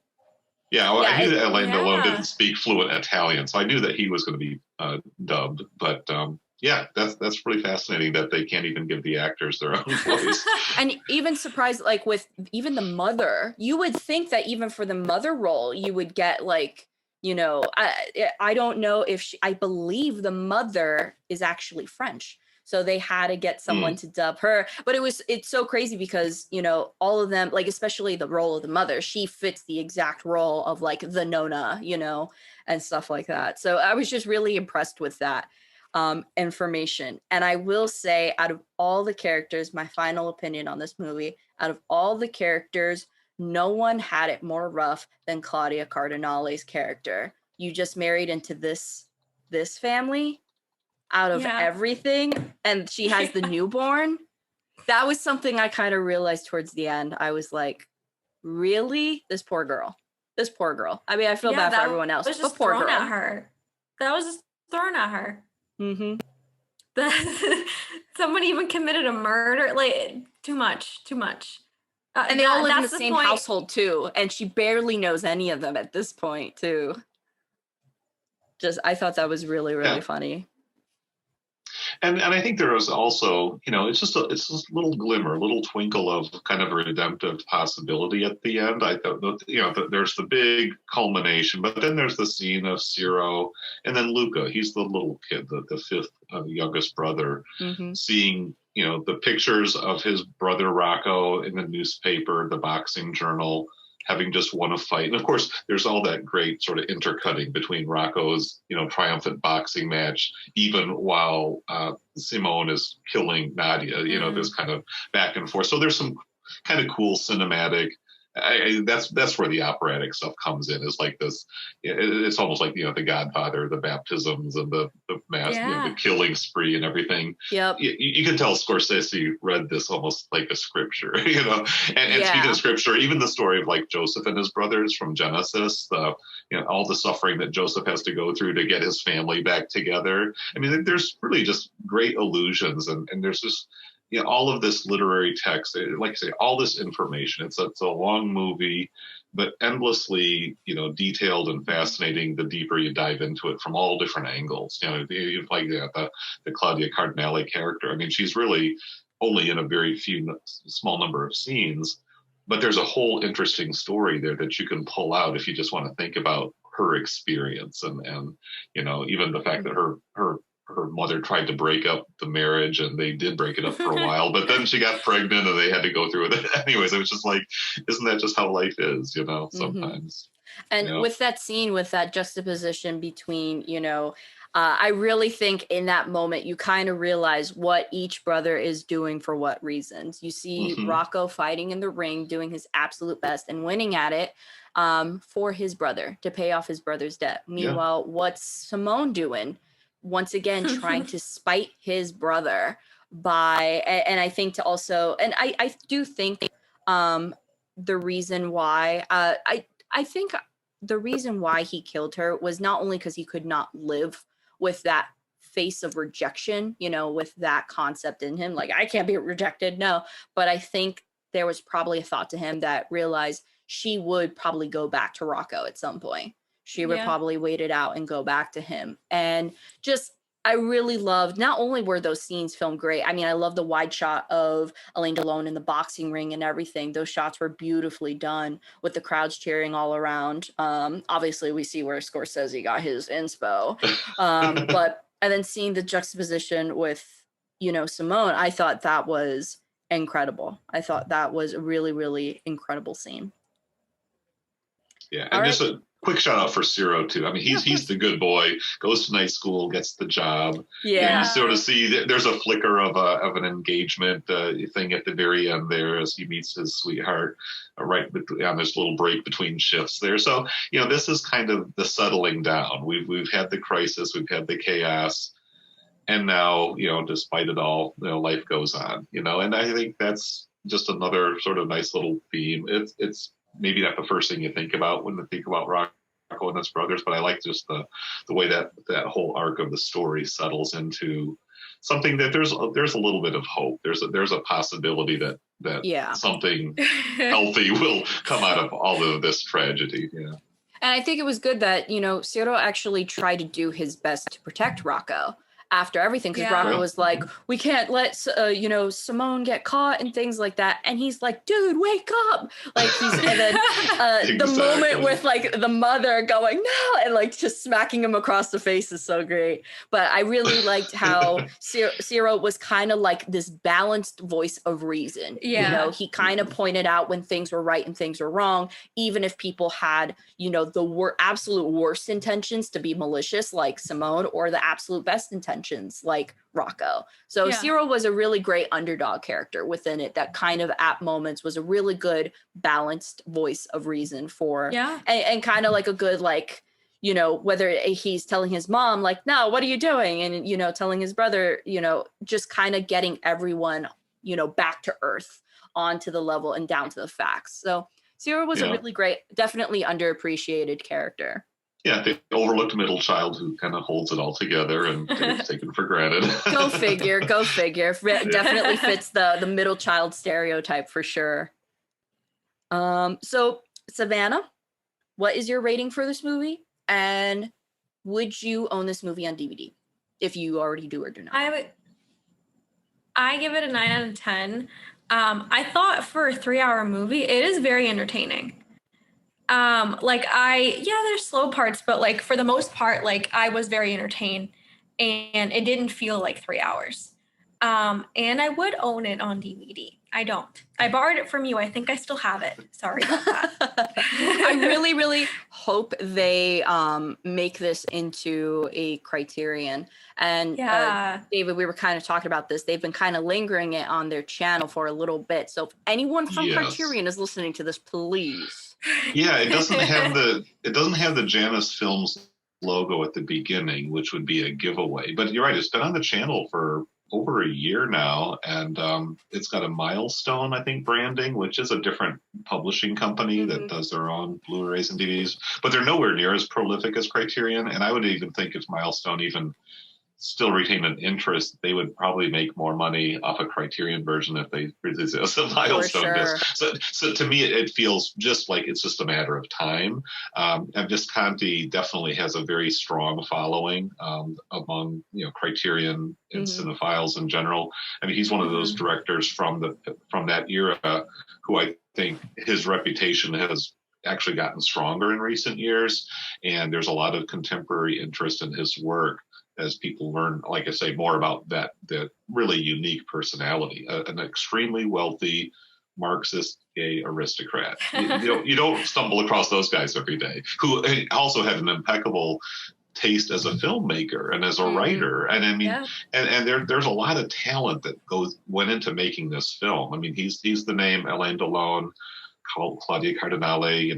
Yeah, well, I knew that Alain Delon didn't speak fluent Italian, so I knew that he was going to be dubbed. But that's pretty fascinating that they can't even give the actors their own voice. And even surprised, like with even the mother, you would think that even for the mother role, you would get like, I don't know if I believe the mother is actually French. So they had to get someone to dub her. But it's so crazy because, all of them, like, especially the role of the mother, she fits the exact role of like the Nona, and stuff like that. So I was just really impressed with that information. And I will say, out of all the characters, my final opinion on this movie, out of all the characters, no one had it more rough than Claudia Cardinale's character. You just married into this family out of everything, and she has the newborn. That was something I kind of realized towards the end. I was like, really? This poor girl. I mean, I feel bad for everyone else, but poor girl. At her. That was just thrown at her. Mm-hmm. Someone even committed a murder. Like, too much. And they all live in the same household too, and she barely knows any of them at this point too. I thought that was really, really funny. And I think there was also, it's just a little glimmer, a little twinkle of kind of a redemptive possibility at the end. I thought, there's the big culmination, but then there's the scene of Ciro and then Luca. He's the little kid, the fifth youngest brother, seeing, the pictures of his brother Rocco in the newspaper, the boxing journal, having just won a fight. And of course, there's all that great sort of intercutting between Rocco's, triumphant boxing match, even while Simone is killing Nadia, this kind of back and forth. So there's some kind of cool cinematic, that's where the operatic stuff comes in, is like this, it's almost like, the Godfather, the baptisms and the mass, the killing spree and everything. Yep. You can tell Scorsese read this almost like a scripture, and speaking of scripture, even the story of like Joseph and his brothers from Genesis, all the suffering that Joseph has to go through to get his family back together. I mean, there's really just great allusions, and there's just, all of this literary text, like I say, all this information. It's a long movie, but endlessly, detailed and fascinating the deeper you dive into it from all different angles. Like the Claudia Cardinale character. I mean, she's really only in a very small number of scenes, but there's a whole interesting story there that you can pull out if you just want to think about her experience and even the fact that her mother tried to break up the marriage, and they did break it up for a while, but then she got pregnant and they had to go through it anyways. It was just like, isn't that just how life is, sometimes. And with that scene, with that juxtaposition between, I really think in that moment, you kind of realize what each brother is doing for what reasons. You see Rocco fighting in the ring, doing his absolute best and winning at it for his brother, to pay off his brother's debt. Meanwhile, what's Simone doing? Once again, trying to spite his brother and I think to also, and I do think the reason why, I think the reason why he killed her was not only because he could not live with that face of rejection, with that concept in him, like, I can't be rejected, no, but I think there was probably a thought to him that realized she would probably go back to Rocco at some point. She would probably wait it out and go back to him. And just, I really loved, not only were those scenes filmed great, I mean, I love the wide shot of Alain Delon in the boxing ring and everything. Those shots were beautifully done with the crowds cheering all around. Obviously, we see where Scorsese got his inspo. And then seeing the juxtaposition with, Simone, I thought that was incredible. I thought that was a really, really incredible scene. Yeah, All and right. just a quick shout out for Ciro too. I mean, he's the good boy, goes to night school, gets the job. Yeah. You sort of see that there's a flicker of an engagement thing at the very end there as he meets his sweetheart on this little break between shifts there. So this is kind of the settling down. We've had the crisis, we've had the chaos, and now despite it all, life goes on. And I think that's just another sort of nice little theme. It's maybe not the first thing you think about when you think about Rocco and his brothers, but I like just the way that whole arc of the story settles into something that there's a little bit of hope. There's a possibility that something healthy will come out of all of this tragedy. Yeah. And I think it was good that, Ciro actually tried to do his best to protect Rocco after everything, because Rocco was like, we can't let Simone get caught and things like that, and he's like, dude, wake up, like and then the moment with like the mother going no and like just smacking him across the face is so great. But I really liked how Ciro was kind of like this balanced voice of reason. He kind of pointed out when things were right and things were wrong, even if people had the absolute worst intentions to be malicious like Simone, or the absolute best intentions like Rocco. So Ciro was a really great underdog character within it that kind of at moments was a really good balanced voice of reason for and kind of like a good like whether he's telling his mom like, no, what are you doing, and telling his brother, just kind of getting everyone back to earth, onto the level and down to the facts. So Ciro was a really great, definitely underappreciated character. Yeah, the overlooked middle child who kind of holds it all together and is taken for granted. Go figure. Definitely fits the middle child stereotype for sure. So Savanna, what is your rating for this movie? And would you own this movie on DVD? If you already do or do not. I give it a 9 out of 10. I thought for a 3-hour movie, it is very entertaining. There's slow parts, but like for the most part, like I was very entertained and it didn't feel like 3 hours. And I would own it on DVD. I don't. I borrowed it from you. I think I still have it. Sorry about that. I really, really hope they make this into a Criterion. And David, we were kind of talking about this. They've been kind of lingering it on their channel for a little bit. So if anyone from Criterion is listening to this, please. Yeah, it doesn't have the Janus Films logo at the beginning, which would be a giveaway. But you're right, it's been on the channel for over a year now, and it's got a Milestone, I think, branding, which is a different publishing company that does their own Blu-rays and DVDs, but they're nowhere near as prolific as Criterion. And I would even think if Milestone even still retain an interest, they would probably make more money off a Criterion version if they release it as a Milestone disc. So to me, it feels just like it's just a matter of time. And just Conti definitely has a very strong following among Criterion and cinephiles in general. I mean, he's one of those directors from that era who I think his reputation has actually gotten stronger in recent years, and there's a lot of contemporary interest in his work as people learn, like I say, more about that really unique personality, an extremely wealthy Marxist gay aristocrat. You don't stumble across those guys every day, who also had an impeccable taste as a filmmaker and as a writer. And I mean, and there's a lot of talent that went into making this film. I mean, he's the name, Alain Delon, Claudia Cardinale,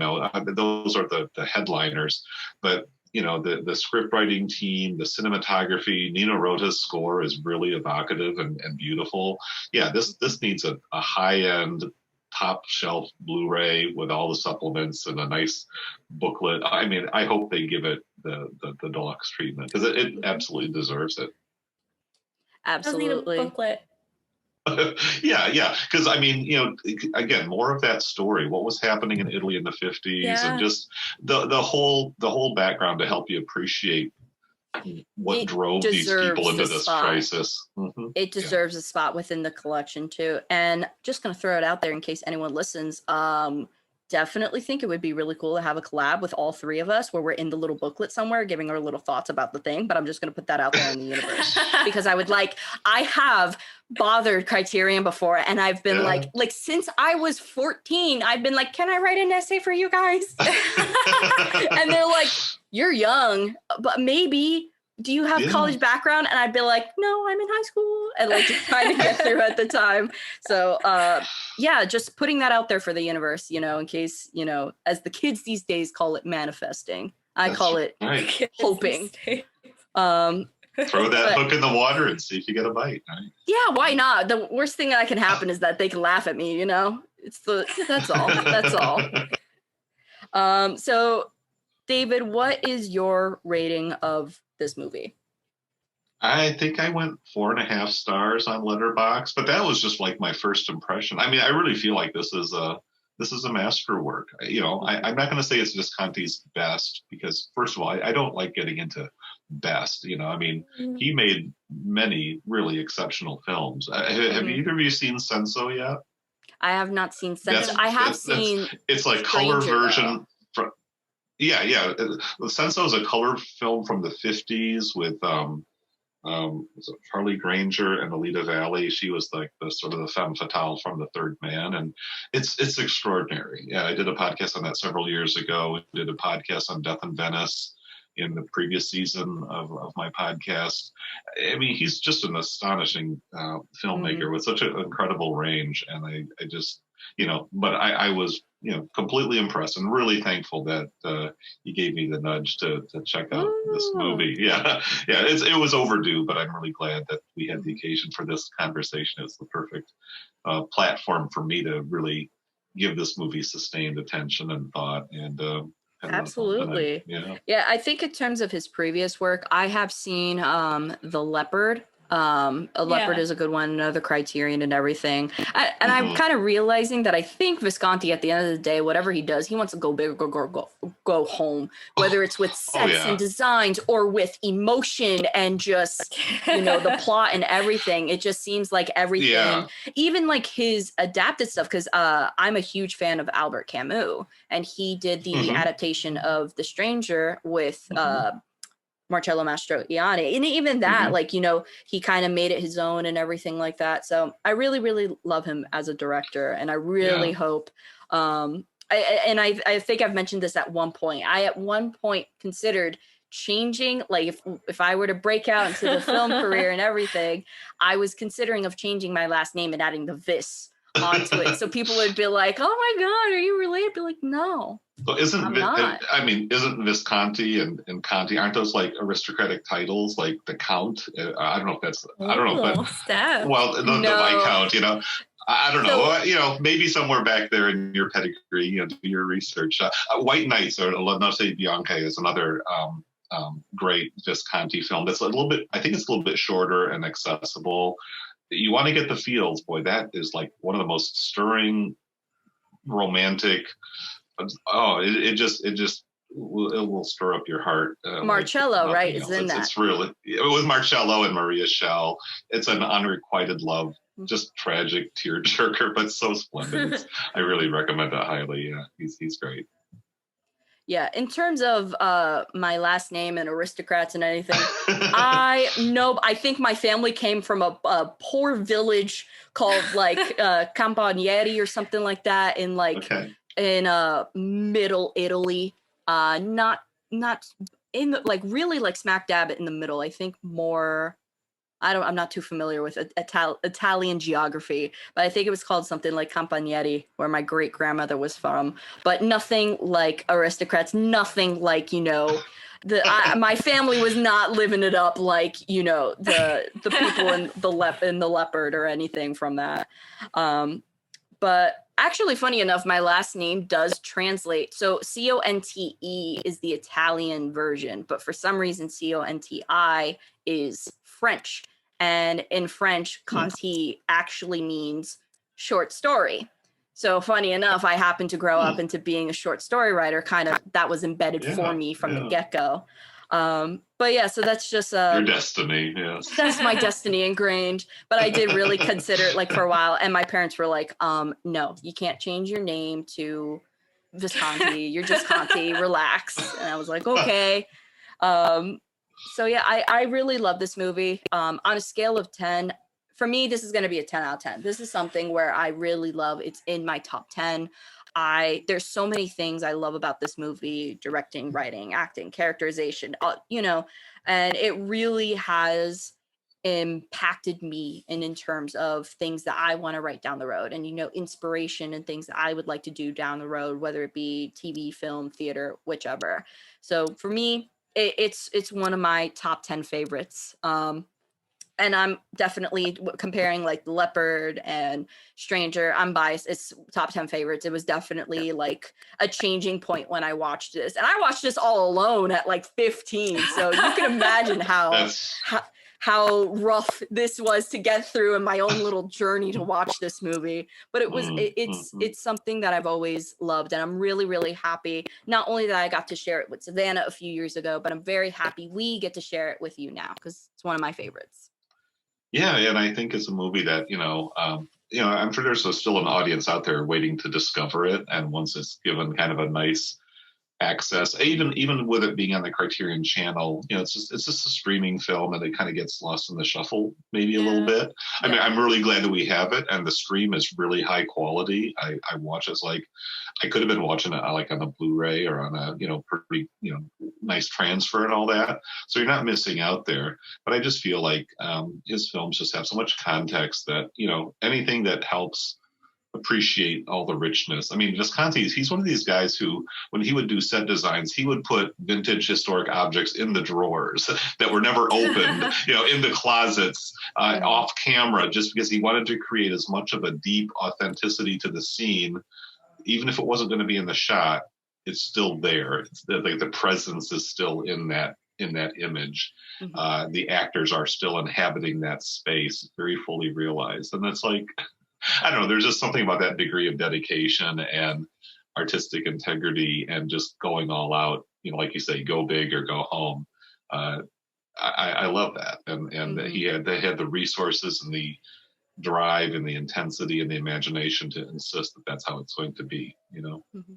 those are the headliners, but the script writing team, the cinematography, Nino Rota's score is really evocative and beautiful. Yeah, this needs a high-end, top-shelf Blu-ray with all the supplements and a nice booklet. I mean, I hope they give it the deluxe treatment, because it absolutely deserves it. Absolutely. Need a booklet. Yeah, because I mean, again, more of that story, what was happening in Italy in the 50s, and just the whole background to help you appreciate what drove these people into this crisis. It deserves a spot within the collection too. And just going to throw it out there in case anyone listens. definitely think it would be really cool to have a collab with all three of us where we're in the little booklet somewhere giving our little thoughts about the thing, but I'm just going to put that out there in the universe because I have bothered Criterion before, and I've been like since I was 14, I've been like, can I write an essay for you guys? And they're like, you're young, but maybe, do you have college background? And I'd be like, no, I'm in high school, and like just trying to get through at the time. So yeah, just putting that out there for the universe, you know, in case, you know, as the kids these days call it, manifesting. I call it hoping. Throw that hook in the water and see if you get a bite. Right? Yeah, why not? The worst thing that can happen is that they can laugh at me, you know? That's all. That's all. So David, what is your rating of this movie? I think I went 4.5 stars on Letterboxd, but that was just like my first impression. I mean, I really feel like this is a masterwork. You know, I'm not going to say it's just Conti's best because, first of all, I don't like getting into best. You know, I mean, he made many really exceptional films. Have either of you seen Senso yet? I have not seen Senso. I have seen. It's like color version. Yeah. Senso is a color film from the 50s with was it Harley Granger and Alita Valley. She was like the sort of the femme fatale from The Third Man, and it's extraordinary. Yeah, I did a podcast on that several years ago. I did a podcast on Death in Venice in the previous season of my podcast. I mean, he's just an astonishing filmmaker with such an incredible range, and I just, you know, but I was, you know, completely impressed and really thankful that you gave me the nudge to check out this movie. Yeah, it was overdue, but I'm really glad that we had the occasion for this conversation. It's the perfect platform for me to really give this movie sustained attention and thought. And absolutely, yeah. I think in terms of his previous work, I have seen The Leopard. A Leopard is a good one, another Criterion and everything. And I'm kind of realizing that I think Visconti, at the end of the day, whatever he does, he wants to go big or go home, whether it's with sets and designs or with emotion and just, you know, the plot and everything. It just seems like everything, even like his adapted stuff, because I'm a huge fan of Albert Camus, and he did the adaptation of The Stranger with Marcello Mastroianni, and even that, like, you know, he kind of made it his own and everything like that. So I really, really love him as a director, and I really hope. I think I've mentioned this at one point. I at one point considered changing, like if I were to break out into the film career and everything, I was considering of changing my last name and adding the Vis onto it, so people would be like, "Oh my God, are you related?" I'd be like, "No." Well, isn't Visconti and Conti, aren't those like aristocratic titles, like the Count? I don't know if that's, I don't know, but Steph. Well, the Viscount, you know, I don't know, you know, maybe somewhere back there in your pedigree, you know, do your research. White Knights or Lanausse Bianche is another great Visconti film. That's a little bit, I think it's a little bit shorter and accessible. You want to get the feels, boy, that is like one of the most stirring, romantic. It will stir up your heart. Marcello, like right? Is in that. It's really, it was Marcello and Maria Schell. It's an unrequited love, just tragic tearjerker, but so splendid. I really recommend it highly. Yeah, he's great. Yeah, in terms of my last name and aristocrats and anything, I think my family came from a poor village called like Campanieri or something like that in like in middle Italy. Not in the, like really like smack dab in the middle. I think more. I'm not too familiar with Italian geography, but I think it was called something like Campanieri, where my great grandmother was from. But nothing like aristocrats, nothing like, you know, my family was not living it up like, you know, the people in the Leopard or anything from that. But actually, funny enough, my last name does translate. So Conte is the Italian version, but for some reason Conti is French. And in French, Conti actually means short story. So funny enough, I happened to grow up into being a short story writer. Kind of that was embedded for me from the get-go. But yeah, so that's just your destiny. Yes, that's my destiny ingrained. But I did really consider it like for a while, and my parents were like, "No, you can't change your name to Visconti, you're just Conti, relax. And I was like, okay. So yeah, I really love this movie. On a scale of 10, for me, this is going to be a 10 out of 10. This is something where I really love. It's in my top 10. There's so many things I love about this movie: directing, writing, acting, characterization, and it really has impacted me in terms of things that I want to write down the road, and inspiration and things that I would like to do down the road, whether it be TV, film, theater, whichever. So for me, it's one of my top 10 favorites. And I'm definitely comparing like Leopard and Stranger. I'm biased. It's top 10 favorites. It was definitely like a changing point when I watched this. And I watched this all alone at like 15. So you can imagine how rough this was to get through in my own little journey to watch this movie. But it's something that I've always loved. And I'm really, really happy. Not only that I got to share it with Savanna a few years ago, but I'm very happy we get to share it with you now, because it's one of my favorites. Yeah, and I think it's a movie that I'm sure there's still an audience out there waiting to discover it, and once it's given kind of a nice access, even with it being on the Criterion channel, it's just a streaming film, and it kind of gets lost in the shuffle maybe a little bit. I mean, I'm really glad that we have it, and the stream is really high quality. I watch it like I could have been watching it like on a Blu-ray or on a pretty nice transfer and all that, so you're not missing out there. But I just feel like his films just have so much context that anything that helps appreciate all the richness. I mean, Visconti, he's one of these guys who, when he would do set designs, he would put vintage historic objects in the drawers that were never opened, in the closets, off camera, just because he wanted to create as much of a deep authenticity to the scene. Even if it wasn't going to be in the shot, it's still there. It's the presence is still in that image. Mm-hmm. The actors are still inhabiting that space, very fully realized. And it's like, I don't know, there's just something about that degree of dedication and artistic integrity and just going all out, like you say, go big or go home. I love that. And mm-hmm. They had the resources and the drive and the intensity and the imagination to insist that that's how it's going to be, Mm-hmm.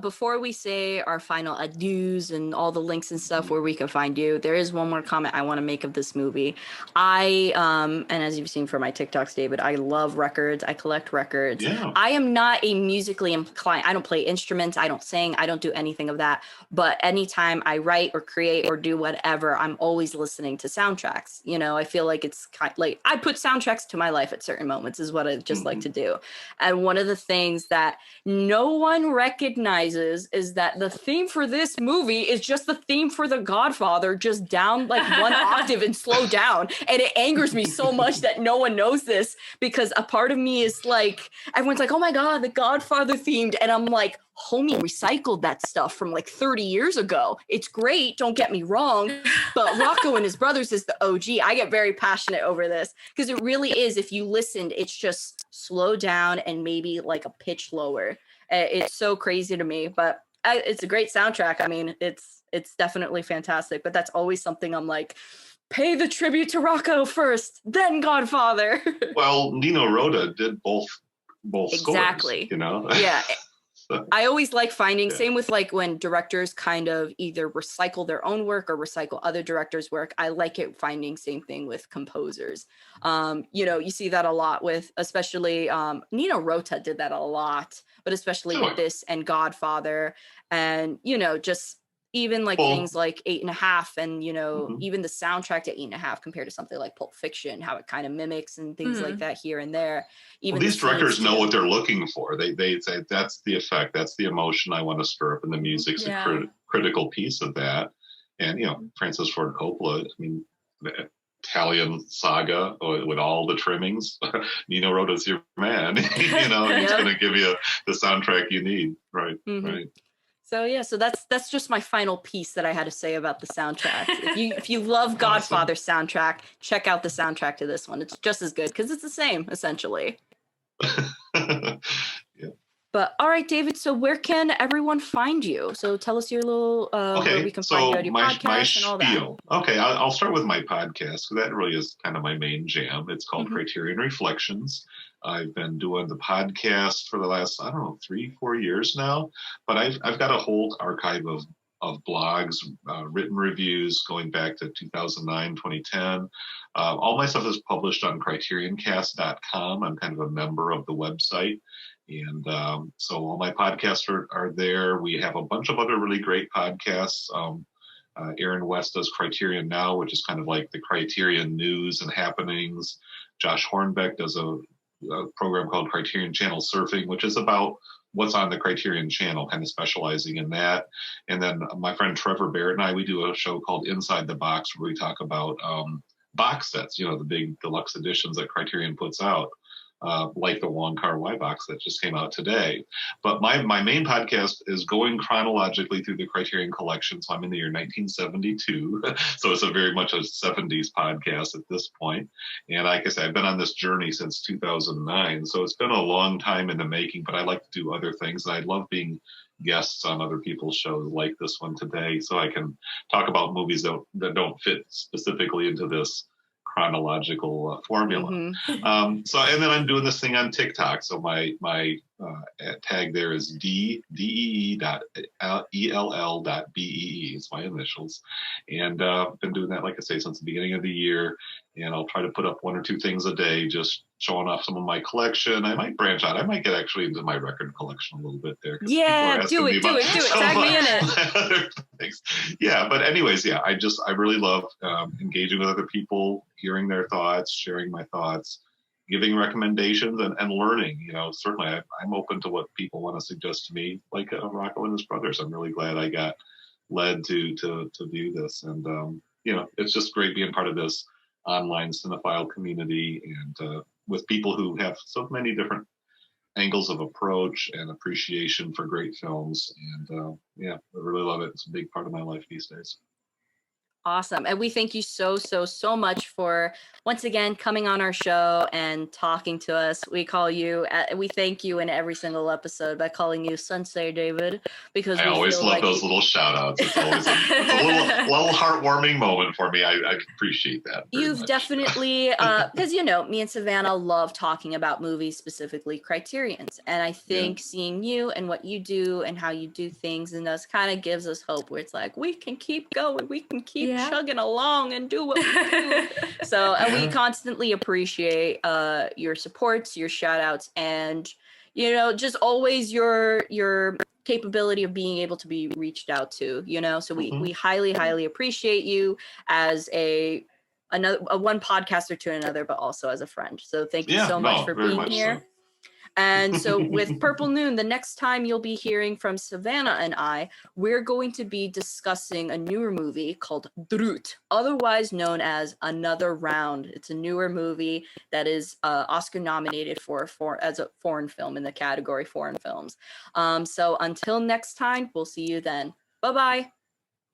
Before we say our final adieus and all the links and stuff where we can find you, there is one more comment I want to make of this movie. And as you've seen from my TikToks, David, I love records. I collect records. Yeah. I am not a musically inclined. I don't play instruments. I don't sing. I don't do anything of that. But anytime I write or create or do whatever, I'm always listening to soundtracks. I feel like it's like I put soundtracks to my life at certain moments is what I just like to do. And one of the things that no one recognizes is that the theme for this movie is just the theme for The Godfather, just down like one octave and slow down. And it angers me so much that no one knows this, because a part of me is like, everyone's like, oh my God, The Godfather themed. And I'm like, homie recycled that stuff from like 30 years ago. It's great, don't get me wrong, but Rocco and his brothers is the OG. I get very passionate over this because it really is. If you listened, it's just slow down and maybe like a pitch lower. It's so crazy to me, but it's a great soundtrack. I mean, it's definitely fantastic, but that's always something I'm like, pay the tribute to Rocco first, then Godfather. Well, Nino Rota did both exactly. scores, Yeah. I always like finding, same with like when directors kind of either recycle their own work or recycle other directors' work. I like it finding same thing with composers. You see that a lot with, especially Nino Rota did that a lot, but especially with this and Godfather, and just even like things like 8.5 and even the soundtrack to 8.5 compared to something like Pulp Fiction, how it kind of mimics and things like that here and there. Even these directors know what they're looking for. They say that's the effect, that's the emotion I want to stir up in the music's a critical piece of that. And Francis Ford Coppola, I mean, the Italian saga with all the trimmings, Nino Rota's your man. He's going to give you the soundtrack you need. Right. So that's just my final piece that I had to say about the soundtrack. If you love Godfather soundtrack, check out the soundtrack to this one. It's just as good because it's the same essentially. Yeah. But all right, David, so where can everyone find you? So tell us your little where we can find you so at your my podcast and all that. spiel. Okay, I'll start with my podcast, because that really is kind of my main jam. It's called Mhm. Criterion Reflections. I've been doing the podcast for the last, I don't know, 3-4 years now, but I've got a whole archive of blogs, written reviews going back to 2009, 2010. All my stuff is published on CriterionCast.com. I'm kind of a member of the website. And so all my podcasts are there. We have a bunch of other really great podcasts. Aaron West does Criterion Now, which is kind of like the Criterion news and happenings. Josh Hornbeck does a program called Criterion Channel Surfing, which is about what's on the Criterion Channel, kind of specializing in that. And then my friend Trevor Barrett and I, we do a show called Inside the Box, where we talk about box sets, the big deluxe editions that Criterion puts out. Like the Wong Kar-wai box that just came out today. But my main podcast is going chronologically through the Criterion Collection. So I'm in the year 1972. So it's very much a 70s podcast at this point. And like I said, I've been on this journey since 2009. So it's been a long time in the making, but I like to do other things. And I love being guests on other people's shows like this one today. So I can talk about movies that don't fit specifically into this chronological formula. Mhm. So, and then I'm doing this thing on TikTok. So my tag there is DEE.ELL.BEE. It's my initials. And I've been doing that, like I say, since the beginning of the year. And I'll try to put up 1 or 2 things a day, just showing off some of my collection. I might branch out. I might get actually into my record collection a little bit there. Yeah, do it. Tag me in it. Things. Yeah, but anyways, yeah, I really love engaging with other people, hearing their thoughts, sharing my thoughts, giving recommendations, and learning. Certainly I'm open to what people want to suggest to me, like Rocco and his brothers. I'm really glad I got led to do this, and it's just great being part of this online cinephile community, and with people who have so many different angles of approach and appreciation for great films. And I really love it. It's a big part of my life these days. Awesome. And we thank you so much for once again coming on our show and talking to us. We thank you in every single episode by calling you Sensei David, because I always love those little shout outs. It's always a little heartwarming moment for me. I appreciate that. You've definitely, because me and Savanna love talking about movies, specifically Criterions. And I think seeing you and what you do and how you do things and us kind of gives us hope, where it's like, we can keep going, we can keep chugging along and do what we do. So we constantly appreciate your supports, your shout outs, and just always your capability of being able to be reached out to, so we highly appreciate you as a one podcaster to another, but also as a friend. So thank you so much for being here. So. And so with Purple Noon, the next time you'll be hearing from Savanna and I, we're going to be discussing a newer movie called Drut, otherwise known as Another Round. It's a newer movie that is Oscar nominated as a foreign film in the category foreign films. So until next time, we'll see you then. Bye-bye.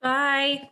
Bye.